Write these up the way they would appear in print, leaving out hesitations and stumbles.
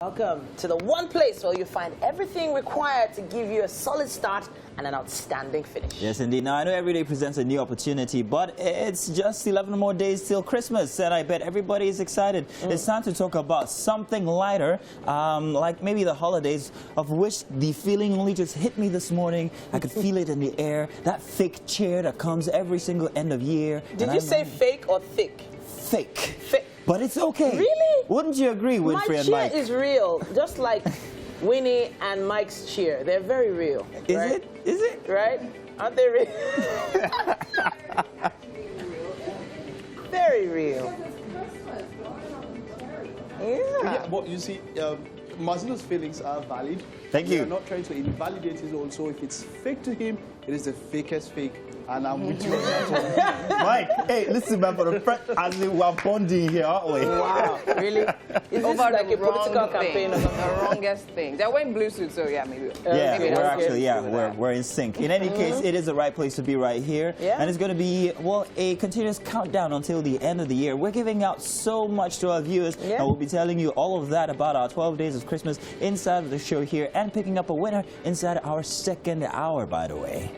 Welcome to the one place where you find everything required to give you a solid start and an outstanding finish. Yes, indeed. Now, I know every day presents a new opportunity, but it's just 11 more days till Christmas, and I bet everybody is excited. It's time to talk about something lighter, like maybe the holidays, of which the feeling only just hit me this morning. I could feel it in the air, that fake cheer that comes every single end of year. Did you say fake or thick? Fake. Fake. But it's okay. Really? Wouldn't you agree, Winfrey and Mike? My cheer is real, just like Winnie and Mike's cheer. They're very real. Is right? it? Is it? Right? Aren't they real? Very real. Yeah, but you see, Mazino's feelings are valid. Thank you. We are not trying to invalidate his own. So if it's fake to him, it is the fakest fake. And I'm with you on that one. Mike, hey, listen, man, for the front, as we are bonding here, aren't we? Wow, really? Is this like a political campaign or something? The wrongest thing. They're wearing blue suits, so yeah, maybe. Yeah, maybe we're that's actually, good. we're in sync. In any case, it is the right place to be right here. Yeah. And it's going to be, well, a continuous countdown until the end of the year. We're giving out so much to our viewers, and we'll be telling you all of that about our 12 days of Christmas inside of the show here, and picking up a winner inside our second hour, by the way.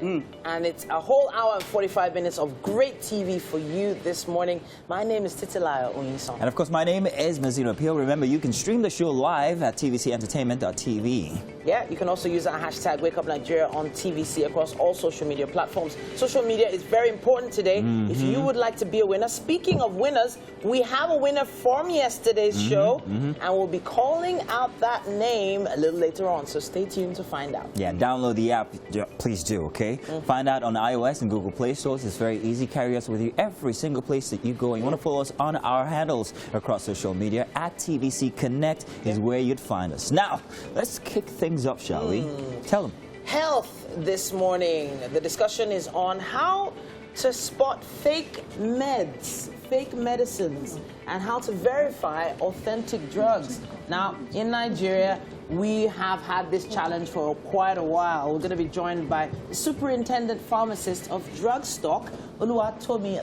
And it's a whole hour and 45 minutes of great TV for you this morning. My name is Titilayo Onyison. And of course, my name is Mazino Appeal. Remember, you can stream the show live at tvcentertainment.tv. Yeah, you can also use our hashtag #WakeUpNigeria on TVC across all social media platforms. Social media is very important today. If you would like to be a winner, speaking of winners, we have a winner from yesterday's show, and we'll be calling out that name a little later on, so stay tuned to find out. Yeah, download the app, please do, okay? Find out on iOS and Google Play stores. It's very easy. Carry us with you every single place that you go. And you want to follow us on our handles across social media. At TVC Connect is where you'd find us. Now, let's kick things up, shall we? Tell them. Health this morning. The discussion is on how to spot fake meds, fake medicines, and how to verify authentic drugs. Now, in Nigeria, we have had this challenge for quite a while. We're going to be joined by the Superintendent Pharmacist of Drug Stock, Töme.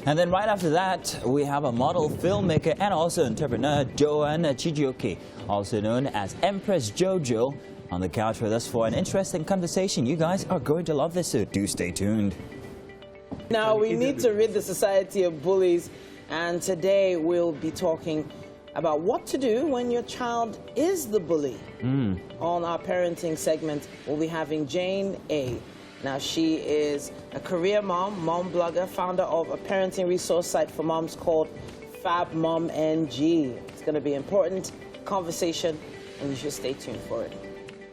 And then right after that, we have a model, filmmaker, and also entrepreneur, Joanne Chijioke, also known as Empress Jojo, on the couch with us for an interesting conversation. You guys are going to love this, so do stay tuned. Now, we need to rid the society of bullies, and today we'll be talking about what to do when your child is the bully. On our parenting segment, we'll be having Jane A. Now, she is a career mom blogger, founder of a parenting resource site for moms called Fab Mom NG. It's going to be an important conversation, and you should stay tuned for it.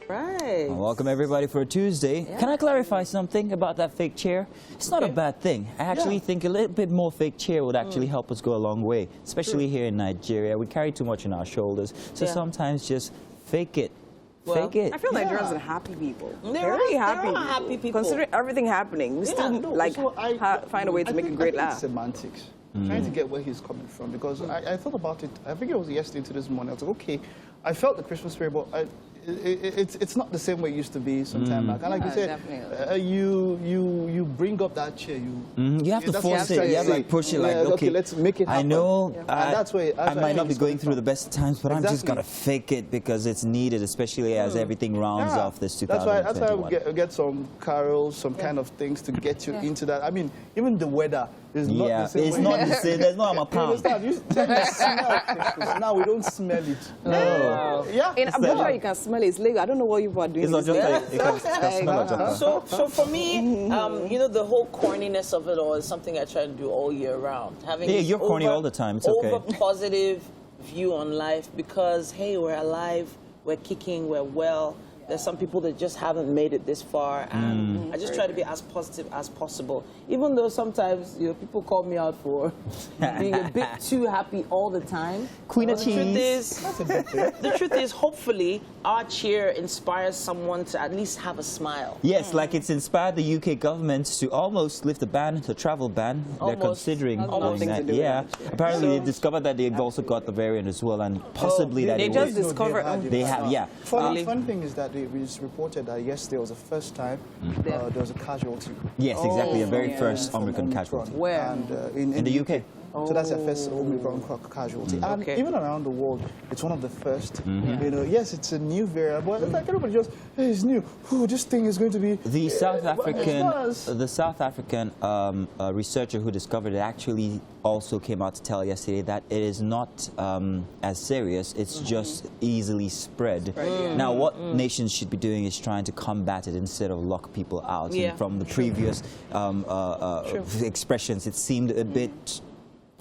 Right. Well, welcome everybody for a Tuesday. Can I clarify something about that fake chair? It's not a bad thing. I actually think a little bit more fake chair would actually help us go a long way, especially here in Nigeria. We carry too much on our shoulders, so sometimes just fake it. Fake it. I feel Nigerians are happy people. They're Very happy. They're happy people. Considering everything happening, we still find a way to make a great laugh. It's semantics. Trying to get where he's coming from, because I thought about it. I think it was yesterday to this morning. I was like, okay, I felt the Christmas spirit, but it's not the same way it used to be some time back. And like you said, you bring up that chair. You have to force it. You have to like push it. Like, okay, let's make it happen. I know. And that's why I might not be going through the best times, but I'm just gonna fake it because it's needed, especially as everything rounds off this 2021. That's why we get some carols, some kind of things to get you into that. I mean, even the weather is not the same. It's not the same. There's no amapam. You smell Christmas. Now we don't smell it. No. In Abuja, you can smell it. It's legal. I don't know what you are doing. It's not just like you can smell it. So for me, you know, the whole corniness of it all is something I try to do all year round. Having you're corny all the time. It's okay. Over positive view on life, because hey, we're alive, we're kicking, we're well. There's some people that just haven't made it this far, and I just try to be as positive as possible. Even though sometimes, you know, people call me out for being a bit too happy all the time. Queen of cheese. The truth is, hopefully, our cheer inspires someone to at least have a smile. Yes, like it's inspired the UK government to almost lift the ban, the travel ban. They're considering doing that. Yeah, apparently they discovered that they've also got the variant as well, and possibly that they just discovered. They have, yeah. Funny thing is that it was reported that yesterday was the first time there was a casualty. Yes, exactly, the very first American casualty. Where? And in the UK. So that's their first Omicron casualty. And even around the world, it's one of the first. You know, yes, it's a new variant, but it's like everybody just, hey, it's new. Ooh, this thing is going to be... The South African researcher who discovered it actually also came out to tell yesterday that it is not as serious. It's just easily spread. Now, what nations should be doing is trying to combat it instead of lock people out. And from the previous expressions, it seemed a bit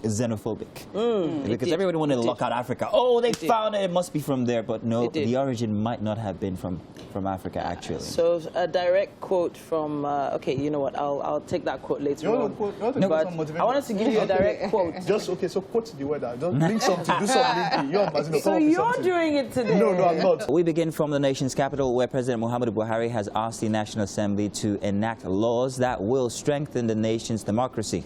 xenophobic because everybody wanted to lock out Africa. Oh, they found it. It must be from there. But no, the origin might not have been from Africa, actually. So a direct quote from, okay, you know what, I'll take that quote later on. But I wanted to give you a direct quote. Just, okay, so quote the weather. Just link something, do something. So you're doing it today? No, I'm not. We begin from the nation's capital, where President Muhammadu Buhari has asked the National Assembly to enact laws that will strengthen the nation's democracy.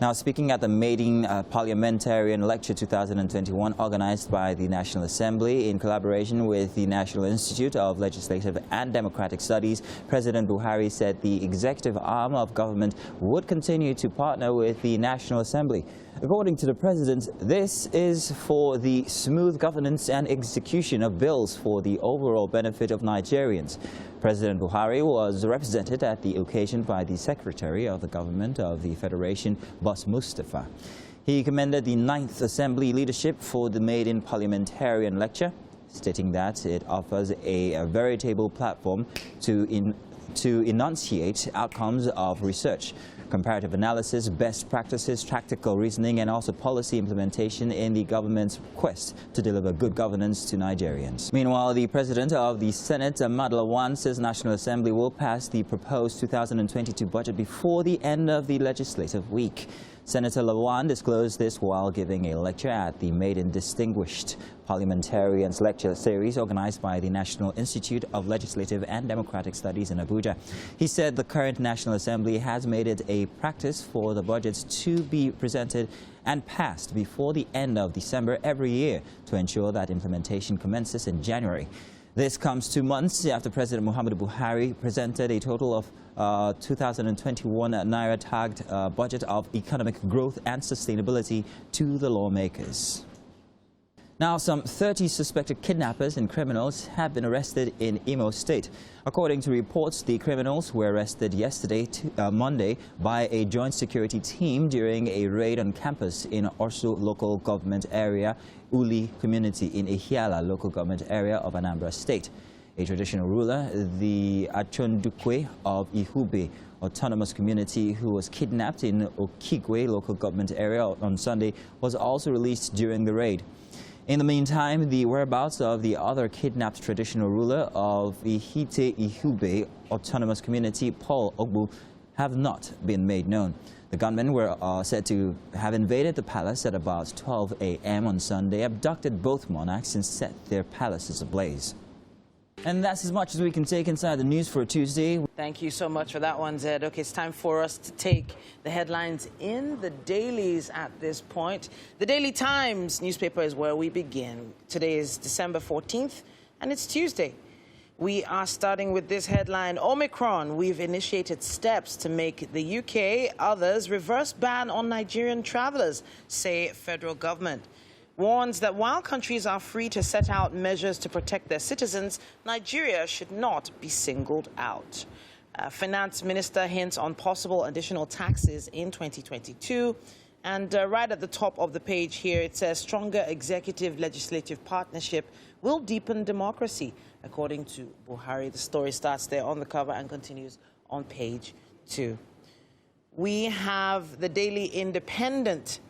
Now, speaking at the maiden Parliamentarian Lecture 2021 organized by the National Assembly in collaboration with the National Institute of Legislative and Democratic Studies, President Buhari said the executive arm of government would continue to partner with the National Assembly. According to the President, this is for the smooth governance and execution of bills for the overall benefit of Nigerians. President Buhari was represented at the occasion by the Secretary of the Government of the Federation, Boss Mustafa. He commended the 9th Assembly leadership for the maiden Parliamentarian Lecture, stating that it offers a veritable platform to enunciate outcomes of research, comparative analysis, best practices, tactical reasoning, and also policy implementation in the government's quest to deliver good governance to Nigerians. Meanwhile, the President of the Senate, Ahmad Lawan, says National Assembly will pass the proposed 2022 budget before the end of the legislative week. Senator Lawan disclosed this while giving a lecture at the maiden Distinguished Parliamentarians Lecture Series organized by the National Institute of Legislative and Democratic Studies in Abuja. He said the current National Assembly has made it a practice for the budgets to be presented and passed before the end of December every year to ensure that implementation commences in January. This comes 2 months after President Muhammadu Buhari presented a total of 2021 Naira-tagged budget of economic growth and sustainability to the lawmakers. Now, some 30 suspected kidnappers and criminals have been arrested in Imo State. According to reports, the criminals were arrested yesterday, Monday, by a joint security team during a raid on campus in Orso local government area, Uli community in Ihiala local government area of Anambra State. A traditional ruler, the Achondukwe of Ihube autonomous community, who was kidnapped in Okigwe local government area on Sunday, was also released during the raid. In the meantime, the whereabouts of the other kidnapped traditional ruler of Ihite Ihube autonomous community, Paul Ogbu, have not been made known. The gunmen were said to have invaded the palace at about 12 a.m. on Sunday, abducted both monarchs and set their palaces ablaze. And that's as much as we can take inside the news for Tuesday. Thank you so much for that one, Zed. Okay, it's time for us to take the headlines in the dailies at this point. The Daily Times newspaper is where we begin. Today is December 14th, and it's Tuesday. We are starting with this headline: Omicron, we've initiated steps to make the UK, others reverse ban on Nigerian travelers, say federal government. Warns that while countries are free to set out measures to protect their citizens, Nigeria should not be singled out. Finance Minister hints on possible additional taxes in 2022. And right at the top of the page here, it says stronger executive-legislative partnership will deepen democracy, according to Buhari. The story starts there on the cover and continues on page 2. We have the Daily Independent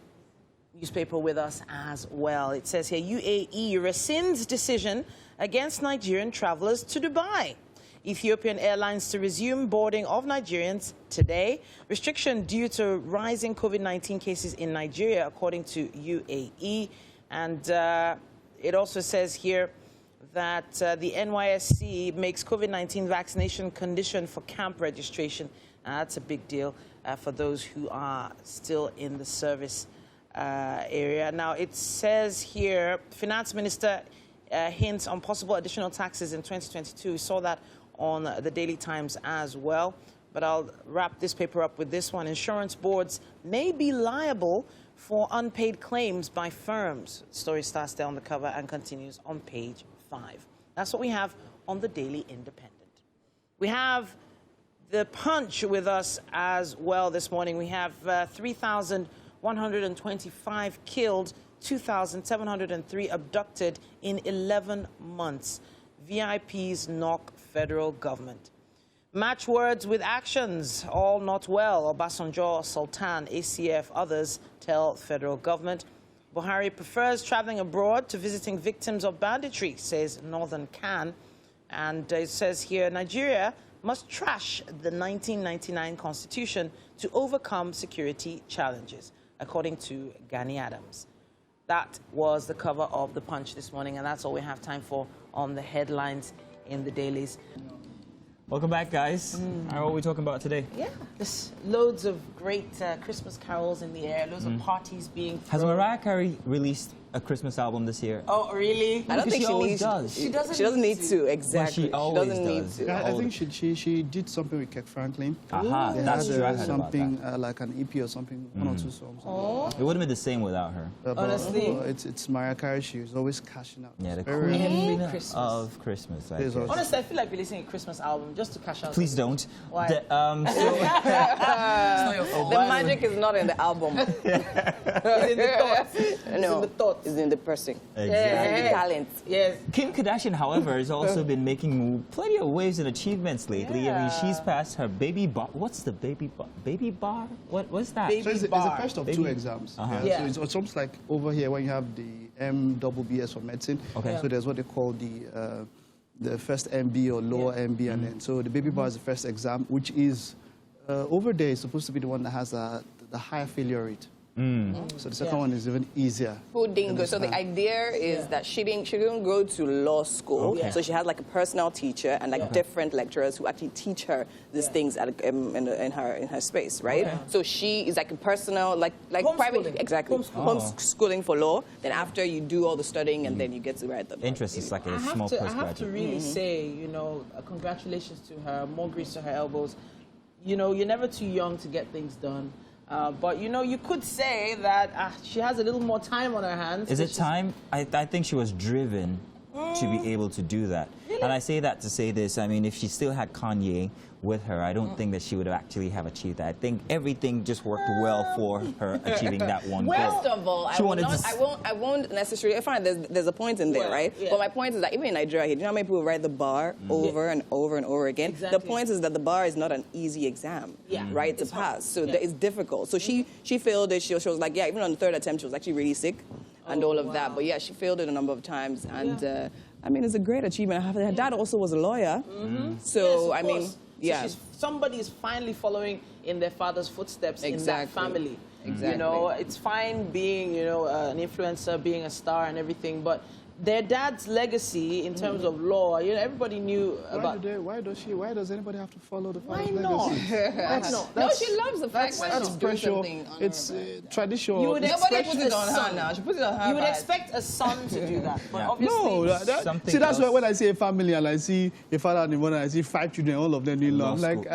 newspaper with us as well. It says here, UAE rescinds decision against Nigerian travelers to Dubai. Ethiopian Airlines to resume boarding of Nigerians today. Restriction due to rising COVID-19 cases in Nigeria, according to UAE. And it also says here that the NYSC makes COVID-19 vaccination condition for camp registration. That's a big deal for those who are still in the service area. Now, it says here, Finance Minister hints on possible additional taxes in 2022. We saw that on the Daily Times as well. But I'll wrap this paper up with this one. Insurance boards may be liable for unpaid claims by firms. The story starts there on the cover and continues on page 5. That's what we have on the Daily Independent. We have the Punch with us as well this morning. We have 3,125 killed, 2,703 abducted in 11 months. VIPs knock federal government. Match words with actions, all not well. Obasanjo, Sultan, ACF, others tell federal government. Buhari prefers traveling abroad to visiting victims of banditry, says Northern Can. And it says here, Nigeria must trash the 1999 constitution to overcome security challenges, according to Gani Adams. That was the cover of The Punch this morning, and that's all we have time for on the headlines in the dailies. Welcome back, guys. What are we talking about today? Yeah, there's loads of great Christmas carols in the air, loads of parties being thrown. Has Mariah Carey released a Christmas album this year? Oh, really? I don't think she always needs does. She doesn't need to, exactly. But she always doesn't need does. to. I think she did something with Kirk Franklin. Aha, They that's had true. I heard about something that. like an EP or something, 1 or 2 songs. Oh, It wouldn't be the same without her. But, honestly. it's Mariah Carey. She's always cashing out. Yeah, the Very- queen Christmas. of Christmas. I There's guess. also- honestly, I feel like releasing a Christmas album just to cash out. Please don't. Why? So, The magic is not in the album. It's in the thoughts. No, in the thoughts. it's in the person. exactly. The talent. Yes. Kim Kardashian, however, has also been making plenty of waves and achievements lately. I mean, she's passed her baby bar. What's the baby bar? Baby bar? What's that? Baby So it's the bar. first of Baby. 2 exams. Yeah. So it's almost like over here when you have the MBBS for medicine. Okay. So there's what they call the first MB or lower MB, and then so the baby bar is the first exam, which is over there is supposed to be the one that has the higher failure rate. So the second one is even easier. Who didn't go? So the idea is that she didn't go to law school. Okay. So she has like a personal teacher and like different lecturers who actually teach her these things at, in her space, right? Okay. So she is like a personal like Homeschooling. private exactly homeschooling for law. Then after you do all the studying and then you get to write the Interest is like a I small have to postgraduate. really say, you know, congratulations to her, more grease to her elbows. You know, you're never too young to get things done. But, you know, you could say that she has a little more time on her hands. Is it time? I think she was driven to be able to do that. Really? And I say that to say this. I mean, if she still had Kanye with her, I don't think that she would have actually have achieved that. I think everything just worked well for her achieving that one goal. First of all, She wanted to I won't necessarily. Fine, there's a point in there, right? Yeah. But my point is that even in Nigeria, do you know how many people write the bar over and over and over again? Exactly. The point is that the bar is not an easy exam, right, to pass. So it's difficult. So she failed it. She was like, yeah, even on the 3rd attempt, she was actually really sick and all of that. But yeah, she failed it a number of times. And I mean, it's a great achievement. Her dad also was a lawyer. So, Yes, I of mean, course. yeah. So somebody is finally following in their father's footsteps in that family. Exactly. You know, it's fine being, you know, an influencer, being a star and everything, but their dad's legacy in terms of law, you know, everybody knew about. Why does anybody have to follow the Why father's not? legacy? No, she loves the fact that That's she's doing pressure. something. It's traditional. You would Nobody expect puts it a on her son. now. She puts it on her. You would back. expect a son to do that, but Yeah. obviously. No, Something see, that's why else. when I say a family and I see a father and a mother, I see 5 children, all of them doing law. I'm Law like, school.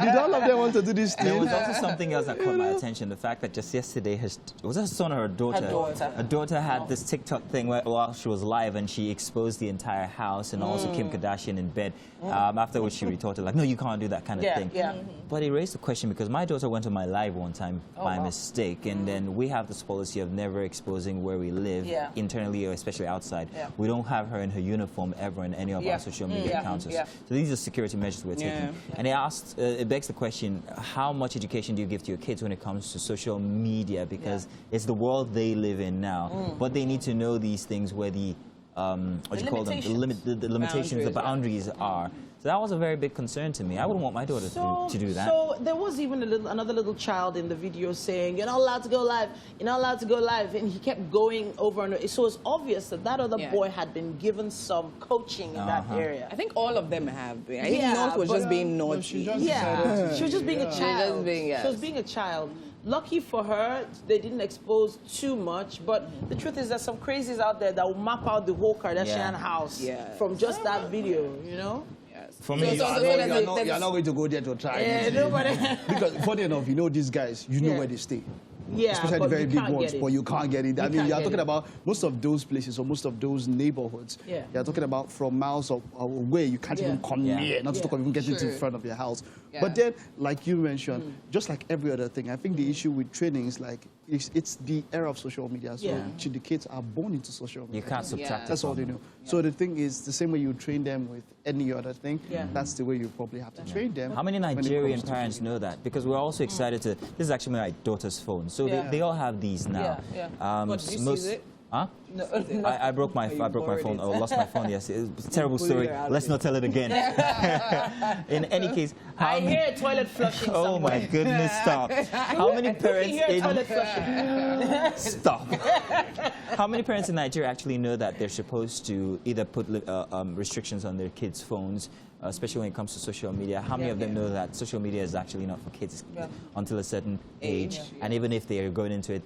did all of them want to do this There thing? was also something else that caught my attention. The fact that just yesterday, was her son or her daughter? Her daughter. Her daughter had this TikTok thing while she was live, and she exposed the entire house and also Kim Kardashian in bed. After which she retorted, like, no, you can't do that kind of thing. Yeah. But it raised a question because my daughter went on my live one time by wow. mistake, and then we have this policy of never exposing where we live internally or especially outside. Yeah. We don't have her in her uniform ever in any of our social media accounts. Yeah. So these are security measures we're taking. And it begs the question, how much education do you give to your kids when it comes to social media? Because it's the world they live in now. But they need to know these things where the what do you call them? The limitations, the boundaries are. So that was a very big concern to me. I wouldn't want my daughter to do that. So there was even another little child in the video saying, "You're not allowed to go live. You're not allowed to go live," and he kept going over and over. So it's obvious that that other boy had been given some coaching in that area. I think all of them have been. I think North was just being naughty. She just She was just being a child. She She was being a child. Lucky for her, they didn't expose too much, but the truth is that some crazies out there that will map out the whole Kardashian house from just that video, you know? For me, You're not going to go there to try. Yeah, nobody. Because funny enough, you know these guys, you know where they stay. Yeah, especially but the very you big can't ones, get it. but you can't get it. I mean, can't you're get talking it. about most of those places or most of those neighborhoods. Yeah. You're talking about from miles away, you can't even come near, not to talk of even getting to the front of your house. Yeah. But then, like you mentioned, just like every other thing, I think the issue with training is like, it's the era of social media. So the kids are born into social media. You can't subtract it. That's all they know. So the thing is, the same way you train them with any other thing, that's the way you probably have to train them. How many when it Nigerian comes to parents training. know that? Because we're also excited to. This is actually my daughter's phone, so they all have these now. What, did you use it? Huh? No, I broke my phone. I lost my phone. Yes, it's a terrible story. Let's not tell it again. In any case, I hear toilet flushing oh somewhere. my goodness! Stop. How many parents hear toilet flushing? Stop. How many parents in Nigeria actually know that they're supposed to either put restrictions on their kids' phones, especially when it comes to social media? How many of them know that social media is actually not for kids until a certain age? And even if they are going into it,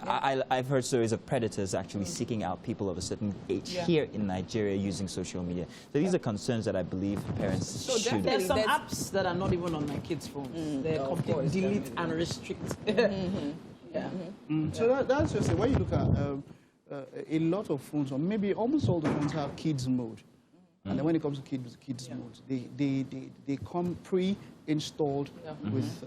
I've heard stories of predators actually seeking out people of a certain age here in Nigeria using social media. So these are concerns that I believe parents should. There's some apps that are not even on my kids' phones. They're complete delete and restrict. So that's just it. When you look at a lot of phones, or maybe almost all the phones have kids mode. And then when it comes to kids mode, they come pre-installed with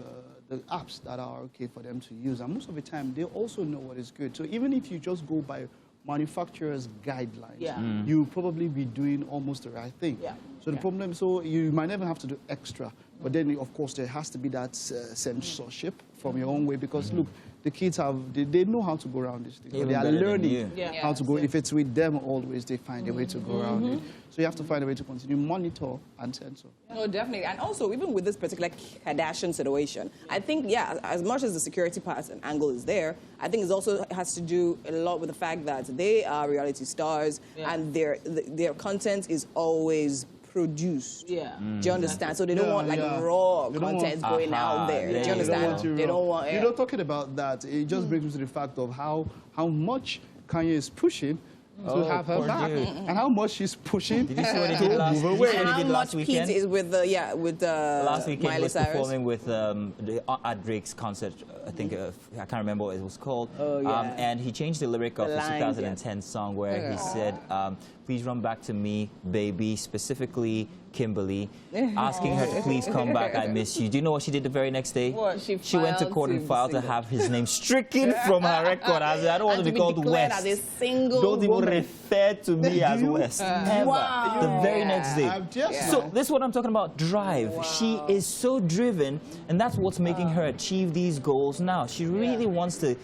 the apps that are okay for them to use. And most of the time, they also know what is good. So even if you just go by manufacturer's guidelines, you'll probably be doing almost the right thing. So the problem, so you might never have to do extra. But then, of course, there has to be that censorship from your own way. Because, look, the kids they know how to go around this thing. They are learning how to go. If it's with them always, they find a way to go around it. So you have to find a way to continue monitor and censor. No, definitely. And also, even with this particular Kardashian situation, I think, as much as the security part and angle is there, I think it also has to do a lot with the fact that they are reality stars and their content is always produced. Do you understand? So they don't want like raw content going out there. Do you understand? They don't want. You know, talking about that, it just brings me to the fact of how much Kanye is pushing to have her back, and how much she's pushing Did you see what he to did last move week? away. And how last much weekend? Pete is with last weekend Miley was Cyrus? performing with at Drake's concert. I think I can't remember what it was called. And he changed the lyric of his 2010 song where he said, "Please run back to me, baby," specifically Kimberly, asking her to please come back. I miss you. Do you know what she did the very next day? What? She went to court and filed to have his name stricken from her record. I said, I don't want to be called West. As a single Don't even woman. refer to me as West. Ever. Wow. The very next day. So this is what I'm talking about, drive. She is so driven, and that's what's making her achieve these goals now. She really wants to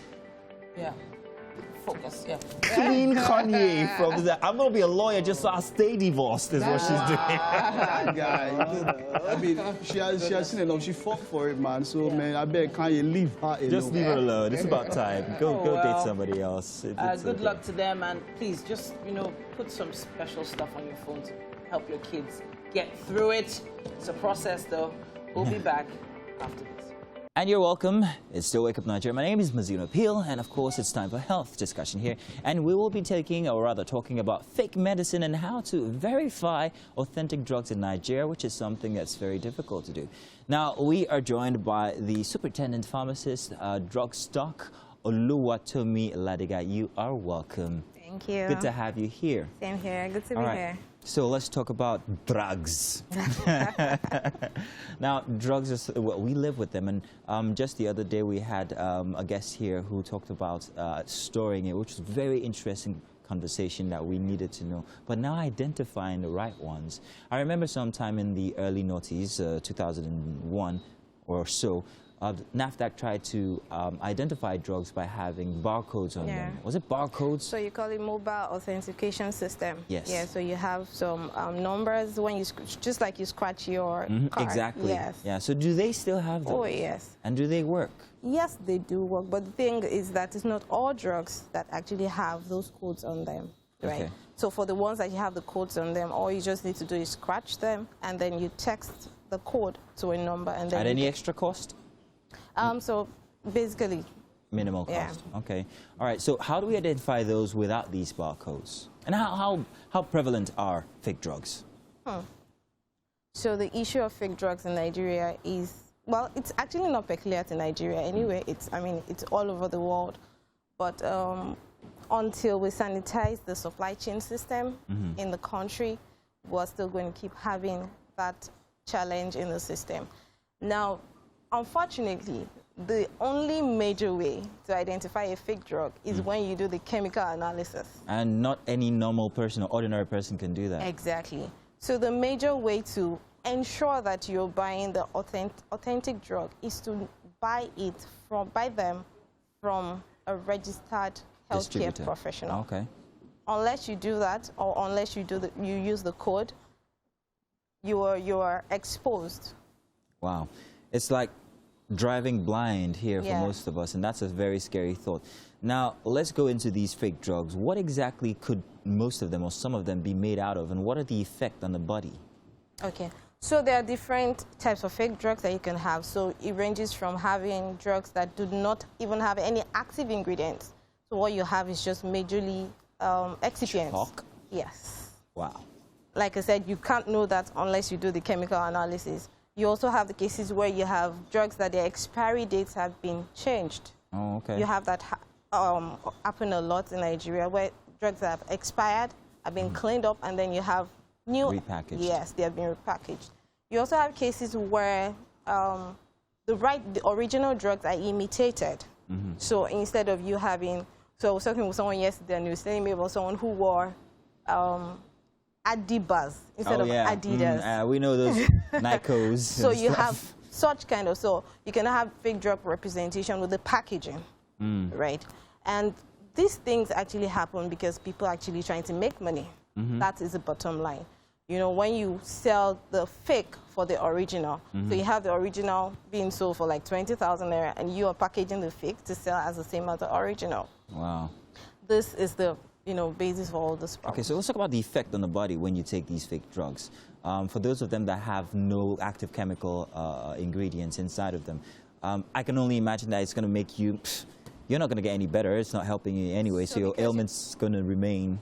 Focus, clean Kanye from that. I'm going to be a lawyer just so I stay divorced is what she's doing. I mean, she has seen enough. She fought for it, man. So, man, I bet Kanye leave her alone. Just leave her alone. It's about time. Go date somebody else. Good luck to them, and please just, put some special stuff on your phone to help your kids get through it. It's a process, though. We'll be back after this. And you're welcome. It's still Wake Up Nigeria. My name is Mazino Peel, and of course it's time for health discussion here. And we will be talking about fake medicine and how to verify authentic drugs in Nigeria, which is something that's very difficult to do. Now, we are joined by the Superintendent Pharmacist, Drug Stock, Oluwatomi Ladiga. You are welcome. Thank you. Good to have you here. Same here. Good to be here. So let's talk about drugs. Now, drugs, we live with them. And just the other day, we had a guest here who talked about storing it, which was a very interesting conversation that we needed to know. But now identifying the right ones. I remember sometime in the early noughties, 2001 or so, NAFDAC tried to identify drugs by having barcodes on them. Was it barcodes? So you call it mobile authentication system. Yes. Yeah. So you have some numbers when you just like you scratch your card. Exactly. Yes. Yeah. So do they still have those? Oh yes. And do they work? Yes, they do work. But the thing is that it's not all drugs that actually have those codes on them, right? Okay. So for the ones that you have the codes on them, all you just need to do is scratch them, and then you text the code to a number, and then. At any extra cost? So basically. Minimal cost. Okay. All right. So how do we identify those without these barcodes? And how prevalent are fake drugs? So the issue of fake drugs in Nigeria is well, it's actually not peculiar to Nigeria anyway. It's all over the world. But until we sanitize the supply chain system in the country, we're still going to keep having that challenge in the system. Now, unfortunately, the only major way to identify a fake drug is when you do the chemical analysis. And not any normal person or ordinary person can do that. Exactly. So the major way to ensure that you're buying the authentic drug is to buy them from a registered healthcare professional. Okay. Unless you do that, or unless you use the code, you are exposed. Wow. It's like driving blind here for most of us, and that's a very scary thought. Now, let's go into these fake drugs. What exactly could most of them or some of them be made out of, and what are the effect on the body? Okay. So there are different types of fake drugs that you can have. So it ranges from having drugs that do not even have any active ingredients. So what you have is just majorly excipients. Chalk? Yes. Wow. Like I said, you can't know that unless you do the chemical analysis. You also have the cases where you have drugs that their expiry dates have been changed. Oh, okay. You have that happen a lot in Nigeria, where drugs that have expired have been cleaned up, and then you have new repackaged. Yes, they have been repackaged. You also have cases where the original drugs are imitated. So instead of you having, so I was talking with someone yesterday, and he was telling me about someone who wore Adibas instead of Adidas. We know those Nikos. So you have such kind of, so you can have fake drug representation with the packaging, right? And these things actually happen because people are actually trying to make money. That is the bottom line. You know, when you sell the fake for the original, so you have the original being sold for like 20,000 naira, and you are packaging the fake to sell as the same as the original. Wow. This is the basis for all this problem. Okay, so let's talk about the effect on the body when you take these fake drugs. For those of them that have no active chemical ingredients inside of them, I can only imagine that it's going to make you, you're not going to get any better. It's not helping you anyway, so your ailment's going to remain.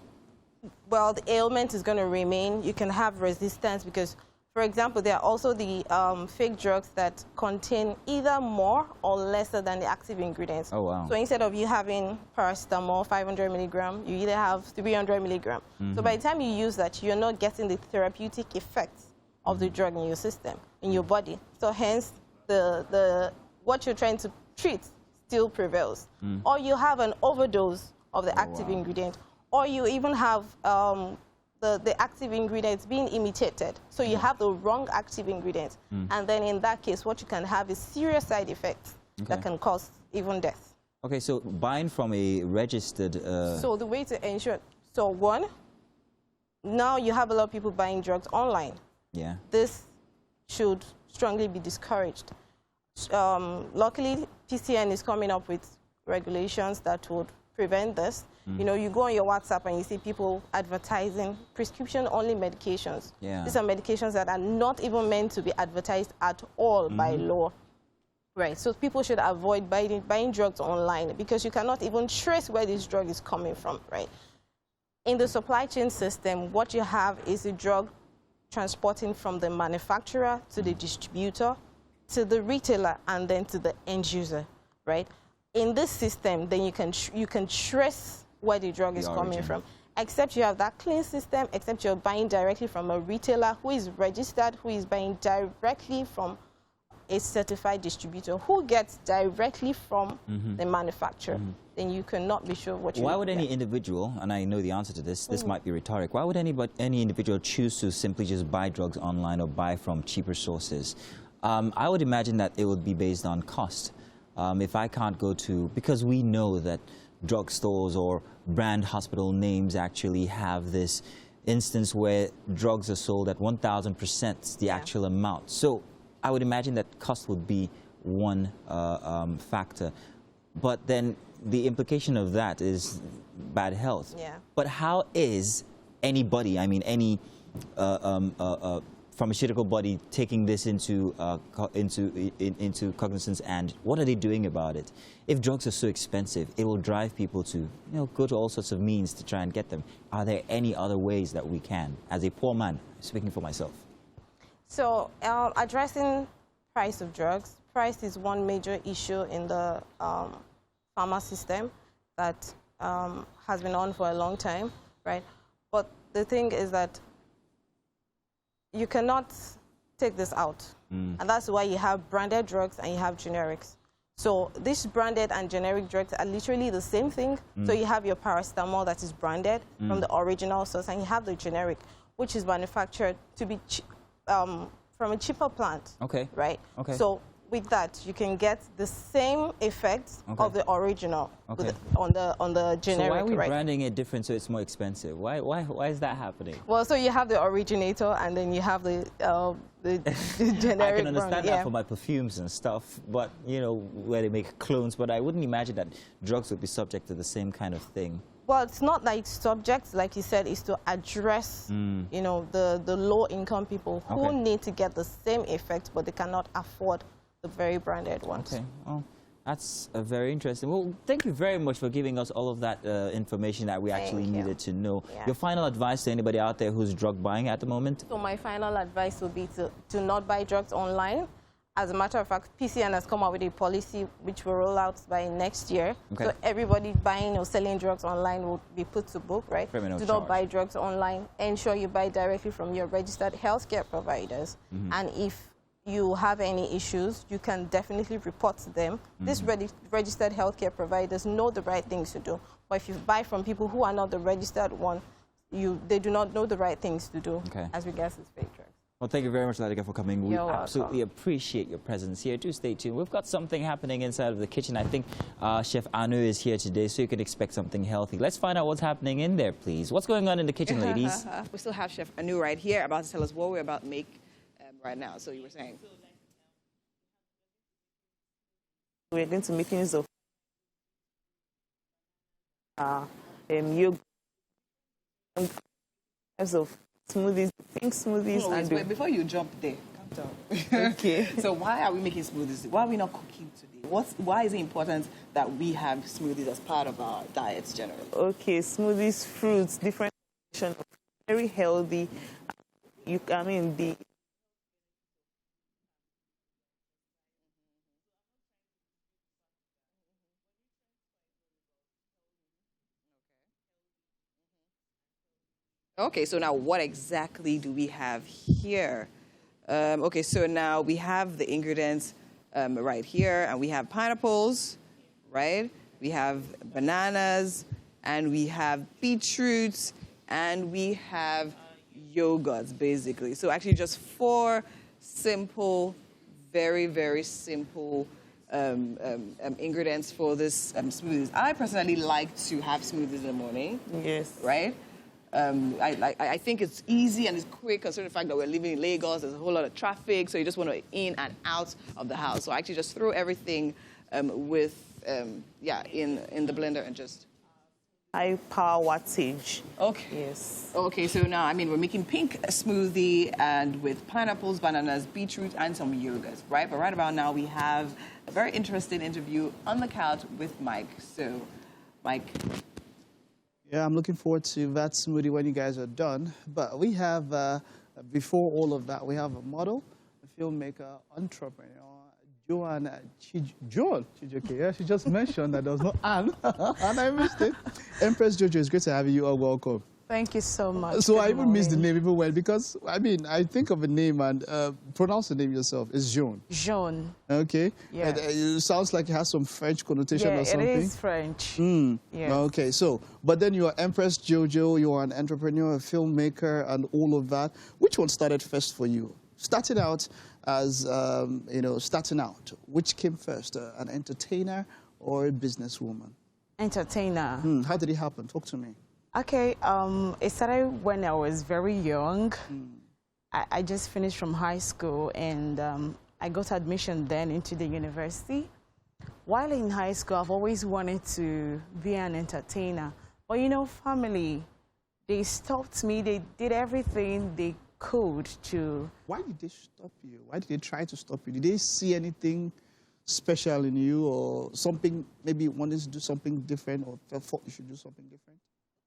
Well, the ailment is going to remain. You can have resistance because, for example, there are also the fake drugs that contain either more or lesser than the active ingredients. Oh, wow. So instead of you having paracetamol 500 milligram, you either have 300 milligram. So by the time you use that, you're not getting the therapeutic effects of the drug in your system, in your body. So hence, what you're trying to treat still prevails. Or you have an overdose of the active ingredient, or you even have the active ingredients being imitated. So you have the wrong active ingredients. And then in that case, what you can have is serious side effects that can cause even death. Okay, so buying from a registered... So the way to ensure... So one, now you have a lot of people buying drugs online. Yeah. This should strongly be discouraged. Luckily, PCN is coming up with regulations that would prevent this. You know, you go on your WhatsApp and you see people advertising prescription-only medications. Yeah. These are medications that are not even meant to be advertised at all by law. Right, so people should avoid buying drugs online because you cannot even trace where this drug is coming from, right? In the supply chain system, what you have is a drug transporting from the manufacturer to the distributor, to the retailer, and then to the end user, right? In this system, then you can trace where the drug is coming from. Except you have that clean system, except you're buying directly from a retailer who is registered, who is buying directly from a certified distributor, who gets directly from the manufacturer. Then you cannot be sure what you Why would any individual, and I know the answer to this, this might be rhetoric, why would any individual choose to simply just buy drugs online or buy from cheaper sources? I would imagine that it would be based on cost. If I can't go to, because we know that drugstores or brand hospital names actually have this instance where drugs are sold at 1,000% the actual amount. So I would imagine that cost would be one factor. But then the implication of that is bad health. Yeah. But how is anybody, I mean any pharmaceutical body taking this into cognizance, and what are they doing about it? If drugs are so expensive, it will drive people to go to all sorts of means to try and get them. Are there any other ways that we can, as a poor man, speaking for myself? So addressing price of drugs. Price is one major issue in the pharma system that has been on for a long time, right? But the thing is that you cannot take this out. And that's why you have branded drugs and you have generics. So these branded and generic drugs are literally the same thing. So you have your paracetamol that is branded from the original source, and you have the generic, which is manufactured to be from a cheaper plant. Okay. Right? Okay. So with that, you can get the same effects of the original on the generic. So why are we branding it different so it's more expensive? Why is that happening? Well, so you have the originator and then you have the generic. I can understand brand, that for my perfumes and stuff, but you know, where they make clones. But I wouldn't imagine that drugs would be subject to the same kind of thing. Well, it's not like subjects, like you said, is to address, you know, the low-income people who need to get the same effect, but they cannot afford the very branded ones. Okay. Well, that's very interesting. Well, thank you very much for giving us all of that information that we actually needed to know. Yeah. Your final advice to anybody out there who's drug buying at the moment? So my final advice would be to not buy drugs online. As a matter of fact, PCN has come out with a policy which will roll out by next year. So everybody buying or selling drugs online will be put to book, right? Do not buy drugs online. Ensure you buy directly from your registered healthcare providers. And if you have any issues, you can definitely report to them. These registered healthcare providers know the right things to do. But if you buy from people who are not the registered one, they do not know the right things to do as regards to fake drugs. Well, thank you very much, Ladika, for coming. We absolutely appreciate your presence here. Do stay tuned. We've got something happening inside of the kitchen. I think Chef Anu is here today, so you can expect something healthy. Let's find out what's happening in there, please. What's going on in the kitchen, ladies? We still have Chef Anu right here about to tell us what we're about to make right now. So you were saying? We're going to make use of yogurt, of smoothies, pink smoothies. Wait, before you jump there, calm down. Okay. So why are we making smoothies? Why are we not cooking today? Why is it important that we have smoothies as part of our diets generally? Okay, smoothies, fruits, different, very healthy. Okay, so now what exactly do we have here? Okay, so now we have the ingredients right here, and we have pineapples, right? We have bananas, and we have beetroots, and we have yogurts, basically. So actually just 4 simple, very, very simple ingredients for this smoothies. I personally like to have smoothies in the morning. Yes. Right? I think it's easy and it's quick, considering the fact that we're living in Lagos. There's a whole lot of traffic, so you just want to in and out of the house. So I actually just throw everything in the blender and just... High power wattage. Okay. Yes. Okay, so now, we're making pink smoothie and with pineapples, bananas, beetroot, and some yogurt, right? But right about now, we have a very interesting interview on the couch with Mike. So, Mike... Yeah, I'm looking forward to that smoothie when you guys are done. But we have, before all of that, we have a model, a filmmaker, entrepreneur, Joan Chijoke. Yeah, she just mentioned that there was no Anne, and I missed it. Empress Jojo, it's great to have you all. Welcome. Thank you so much. So I even missed the name even well because, I think of a name and pronounce the name yourself. It's Joan. Joan. Okay. Yeah. It sounds like it has some French connotation or something. Yeah, it is French. Yeah. Okay, so, but then you're Empress Jojo, you're an entrepreneur, a filmmaker, and all of that. Which one started first for you? Starting out as, starting out, which came first, an entertainer or a businesswoman? Entertainer. How did it happen? Talk to me. Okay, it started when I was very young. I just finished from high school, and I got admission then into the university. While in high school, I've always wanted to be an entertainer. But family, they stopped me. They did everything they could to... Why did they stop you? Why did they try to stop you? Did they see anything special in you or something, maybe you wanted to do something different or thought you should do something different?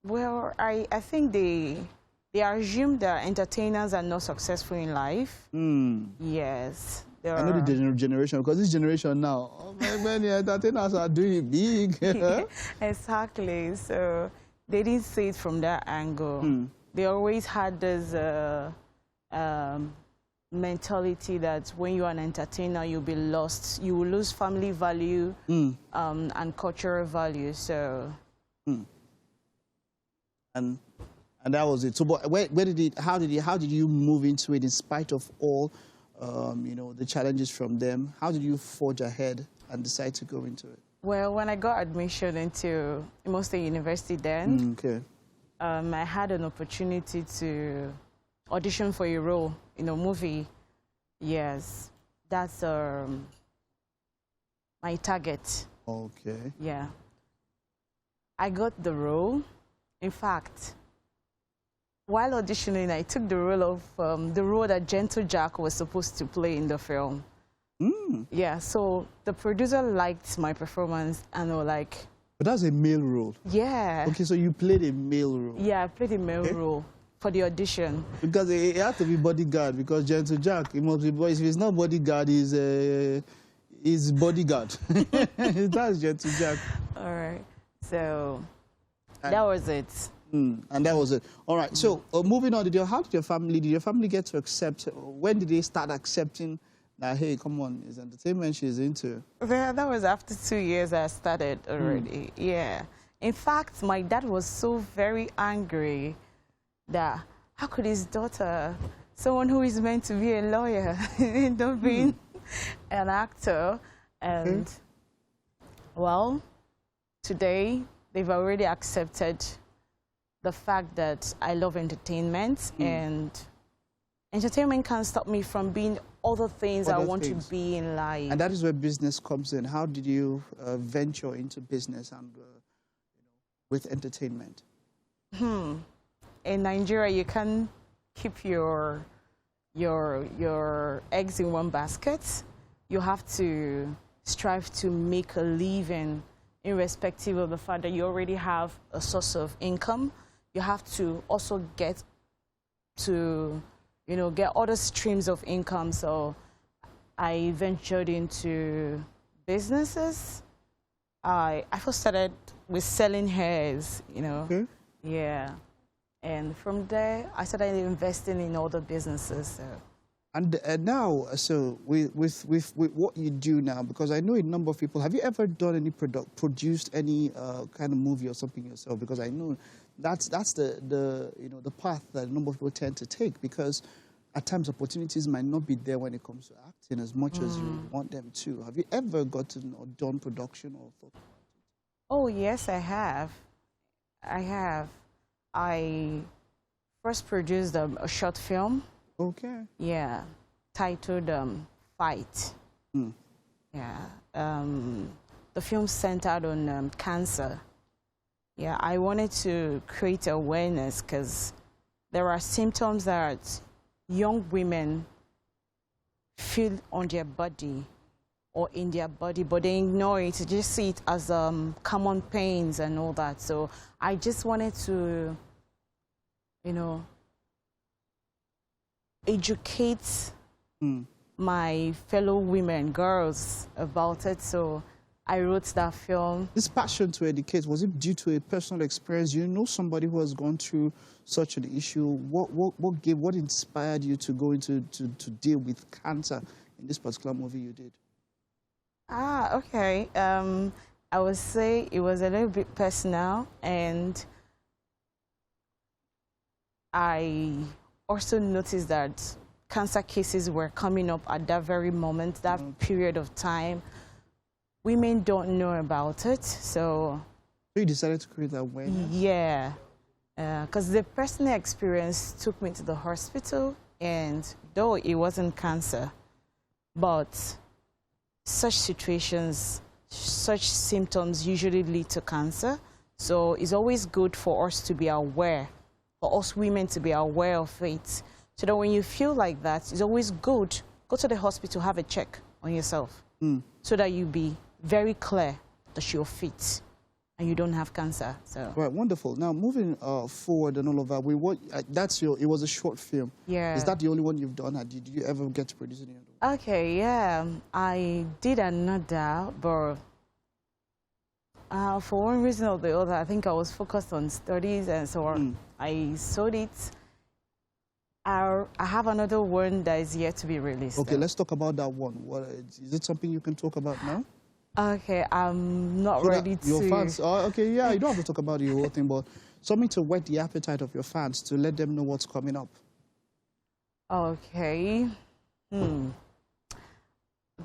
Well, I think they assume that entertainers are not successful in life. Yes. I know the generation, because this generation now, oh, many entertainers are doing big. Exactly. So they didn't see it from that angle. They always had this mentality that when you're an entertainer, you'll be lost. You will lose family value and cultural value. So. And that was it. So, but where did it? How did you move into it in spite of all, you know, the challenges from them? How did you forge ahead and decide to go into it? Well, when I got admission into Imo State University, then I had an opportunity to audition for a role in a movie. Yes, that's my target. Okay. Yeah. I got the role. In fact, while auditioning, I took the role of the role that Gentle Jack was supposed to play in the film. Yeah, so the producer liked my performance and they were like... But that's a male role. Yeah. Okay, so you played a male role. Yeah, I played a male role for the audition. Because it had to be bodyguard, because Gentle Jack, it must be, if it's not bodyguard, he's bodyguard. That's Gentle Jack. All right, so that was it. And that was it. All right, so moving on, how did your family get to accept, when did they start accepting that, hey, come on, it's entertainment she's into? Yeah, that was after 2 years I started already, yeah. In fact, my dad was so very angry that how could his daughter, someone who is meant to be a lawyer, end up being an actor? And, well, today they've already accepted the fact that I love entertainment, and entertainment can't stop me from being other things I want to be in life. And that is where business comes in. How did you venture into business and with entertainment? In Nigeria, you can't keep your eggs in one basket. You have to strive to make a living, irrespective of the fact that you already have a source of income. You have to also get other streams of income. So I ventured into businesses. I first started with selling hairs, yeah. And from there, I started investing in other businesses. So. And now, so with what you do now, because I know a number of people, have you ever done any produced any kind of movie or something yourself? Because I know that's the path that a number of people tend to take, because at times opportunities might not be there when it comes to acting as much as you want them to. Have you ever gotten or done production or thought about it? Oh yes, I have. I first produced a short film. Okay. Yeah, titled Fight. Yeah, the film centered on cancer. Yeah, I wanted to create awareness because there are symptoms that young women feel on their body or in their body, but they ignore it, just see it as common pains and all that. So I just wanted to, educate my fellow women, girls, about it. So I wrote that film. This passion to educate, was it due to a personal experience? You know somebody who has gone through such an issue. What inspired you to go into to deal with cancer in this particular movie you did? Okay. I would say it was a little bit personal, and I also noticed that cancer cases were coming up at that very moment, that period of time. Women don't know about it, so you decided to create that awareness? Yeah, because the personal experience took me to the hospital, and though it wasn't cancer, but such situations, such symptoms usually lead to cancer. So it's always good for us to be aware, for us women to be aware of it. So that when you feel like that, it's always good, go to the hospital, have a check on yourself, so that you be very clear that you're fit and you don't have cancer. So Right, wonderful. Now, moving forward and all of that, it was a short film. yeah. Is that the only one you've done? Or did you ever get to produce any other? Okay, yeah, I did another, but for one reason or the other, I think I was focused on studies, and so I sold it. I have another one that is yet to be released. Okay, let's talk about that one. Is it something you can talk about now? Okay, I'm not ready to. Your fans, okay, yeah, you don't have to talk about the whole thing, but something to whet the appetite of your fans, to let them know what's coming up. Okay.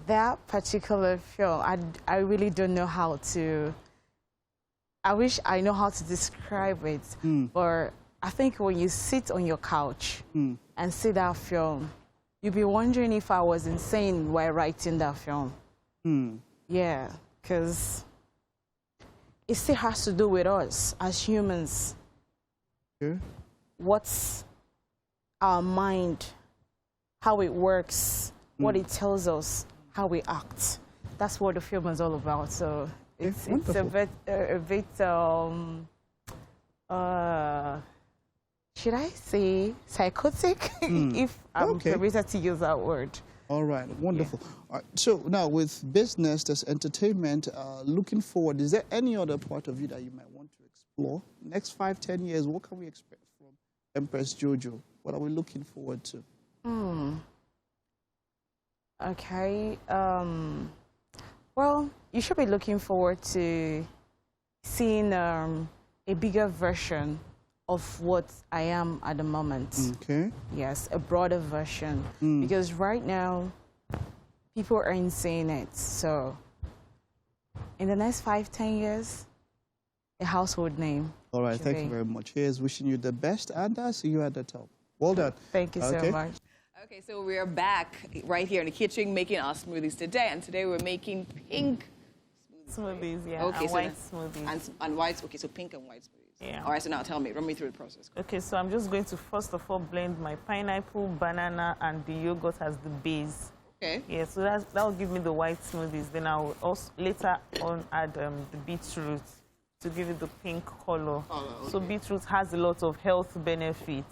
That particular film, I really don't know how to. I wish I know how to describe it, but I think when you sit on your couch and see that film, you'll be wondering if I was insane while writing that film. Yeah, because it still has to do with us as humans. Okay. What's our mind, how it works, what it tells us, how we act. That's what the film is all about. So it's a bit, should I say psychotic, if I'm permitted to use that word. All right, wonderful. Yeah. All right, so now with business, there's entertainment. Looking forward, is there any other part of you that you might want to explore? Next 5-10 years, what can we expect from Empress Jojo? What are we looking forward to? Okay. Well, you should be looking forward to seeing a bigger version of what I am at the moment. Okay. Yes, a broader version. Because right now, people aren't seeing it. So in the next 5-10 years, a household name. All right, thank you very much. Here's wishing you the best, and I see you at the top. Well done. Thank you so much. Okay, so we're back right here in the kitchen making our smoothies today, and today we're making pink smoothies, yeah, okay, and so white smoothies. And white, okay, so pink and white smoothies. Yeah. All right, so now tell me, run me through the process. Okay, so I'm just going to first of all blend my pineapple, banana, and the yogurt as the base. Okay. Yeah, so that will give me the white smoothies. Then I'll also later on add the beetroot to give it the pink color. Okay. So beetroot has a lot of health benefits.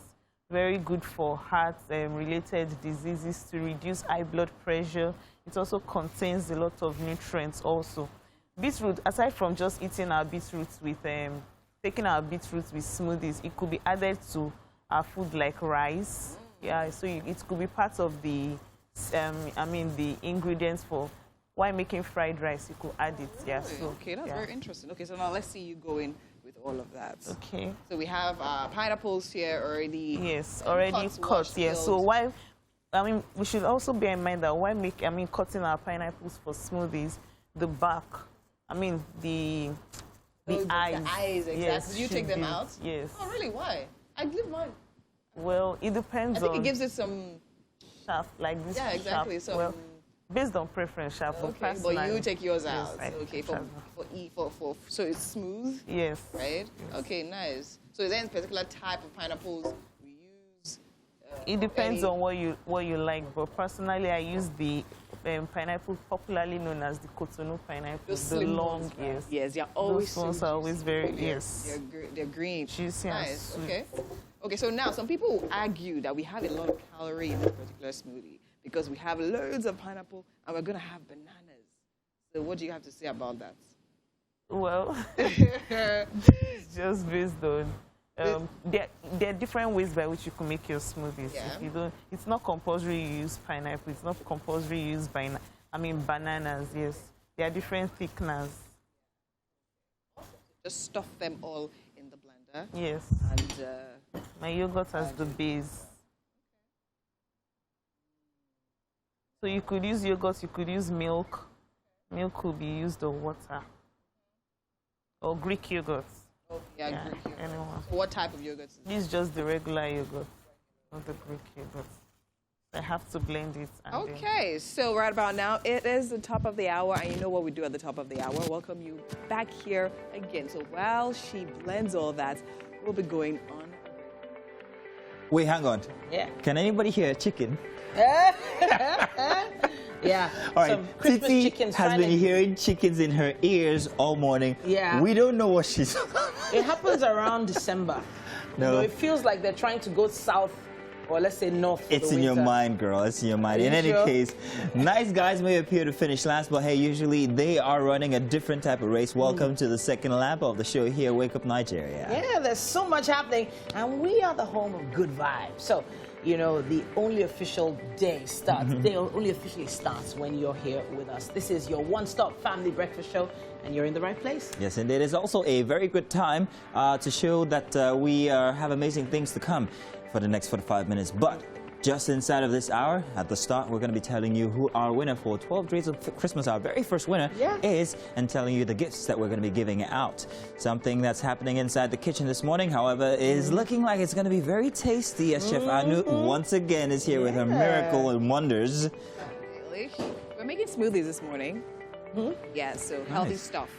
Very good for heart-related diseases, to reduce high blood pressure. It also contains a lot of nutrients also. Beetroot, aside from just eating our beetroots with, taking our beetroots with smoothies, it could be added to our food like rice. Yeah, so it could be part of the, the ingredients for why making fried rice, you could add it. Yeah. So, okay, that's very interesting. Okay, so now let's see you go in with all of that. Okay. So we have pineapples here already. Yes, already cut. Yeah. So why? We should also bear in mind that why cutting our pineapples for smoothies, the back, the eyes. The eyes, exactly. Yes, you take them out? Yes. Oh, really? Why? I leave mine. Well, it depends. I think it gives it some shaft, like this. Yeah, exactly. Shaft. So well, based on preference, shaft. Okay, but you take yours out. Yes, okay, so it's smooth. Yes. Right. Yes. Okay, nice. So is there any particular type of pineapples we use? It depends on what you like, but personally, I use the pineapple popularly known as the Cotonou pineapple, the long, ones, right? yes. Yes, they're always those ones are always very, yes. They're green. Juicy and nice. sweet. Okay. Okay, so now some people argue that we have a lot of calorie in this particular smoothie because we have loads of pineapple and we're going to have bananas. So what do you have to say about that? Well, it's just based on there are different ways by which you can make your smoothies. Yeah. If you don't, it's not compulsory you use pineapple. It's not compulsory you use bananas. Yes, there are different thickeners. Just stuff them all in the blender. Yes. And my yogurt as the base. So you could use yogurt. You could use milk. Milk could be used or water. Or Greek yogurt. Oh, yeah, Greek yogurt. Anyone. So what type of yogurt? This is just the regular yogurt, not the Greek yogurt. I have to blend it. And okay, so right about now, it is the top of the hour, and you know what we do at the top of the hour. Welcome you back here again. So while she blends all that, we'll be going on. Wait, hang on. Yeah. Can anybody hear a chicken? Yeah. All right, Some Christmas Titi chickens has been finally. hearing chickens in her ears all morning. Yeah. We don't know what she's... It happens around December. No. You know, it feels like they're trying to go south, or let's say north. For It's the in your winter. mind, girl. It's in your mind. Are In you any sure? case, nice guys may appear to finish last, but hey, usually they are running a different type of race. Welcome to the second lap of the show here, Wake Up Nigeria. Yeah, there's so much happening, and we are the home of good vibes. So, you know, the only official day starts. Day only officially starts when you're here with us. This is your one-stop family breakfast show, and you're in the right place. Yes, indeed. It's also a very good time to show that we have amazing things to come for the next 45 minutes. But just inside of this hour, at the start, we're going to be telling you who our winner for 12 Days of Christmas, our very first winner, is, and telling you the gifts that we're going to be giving out. Something that's happening inside the kitchen this morning, however, is looking like it's going to be very tasty, as Chef Anu once again is here with her miracle and wonders. Really? We're making smoothies this morning. Yeah, so healthy stuff.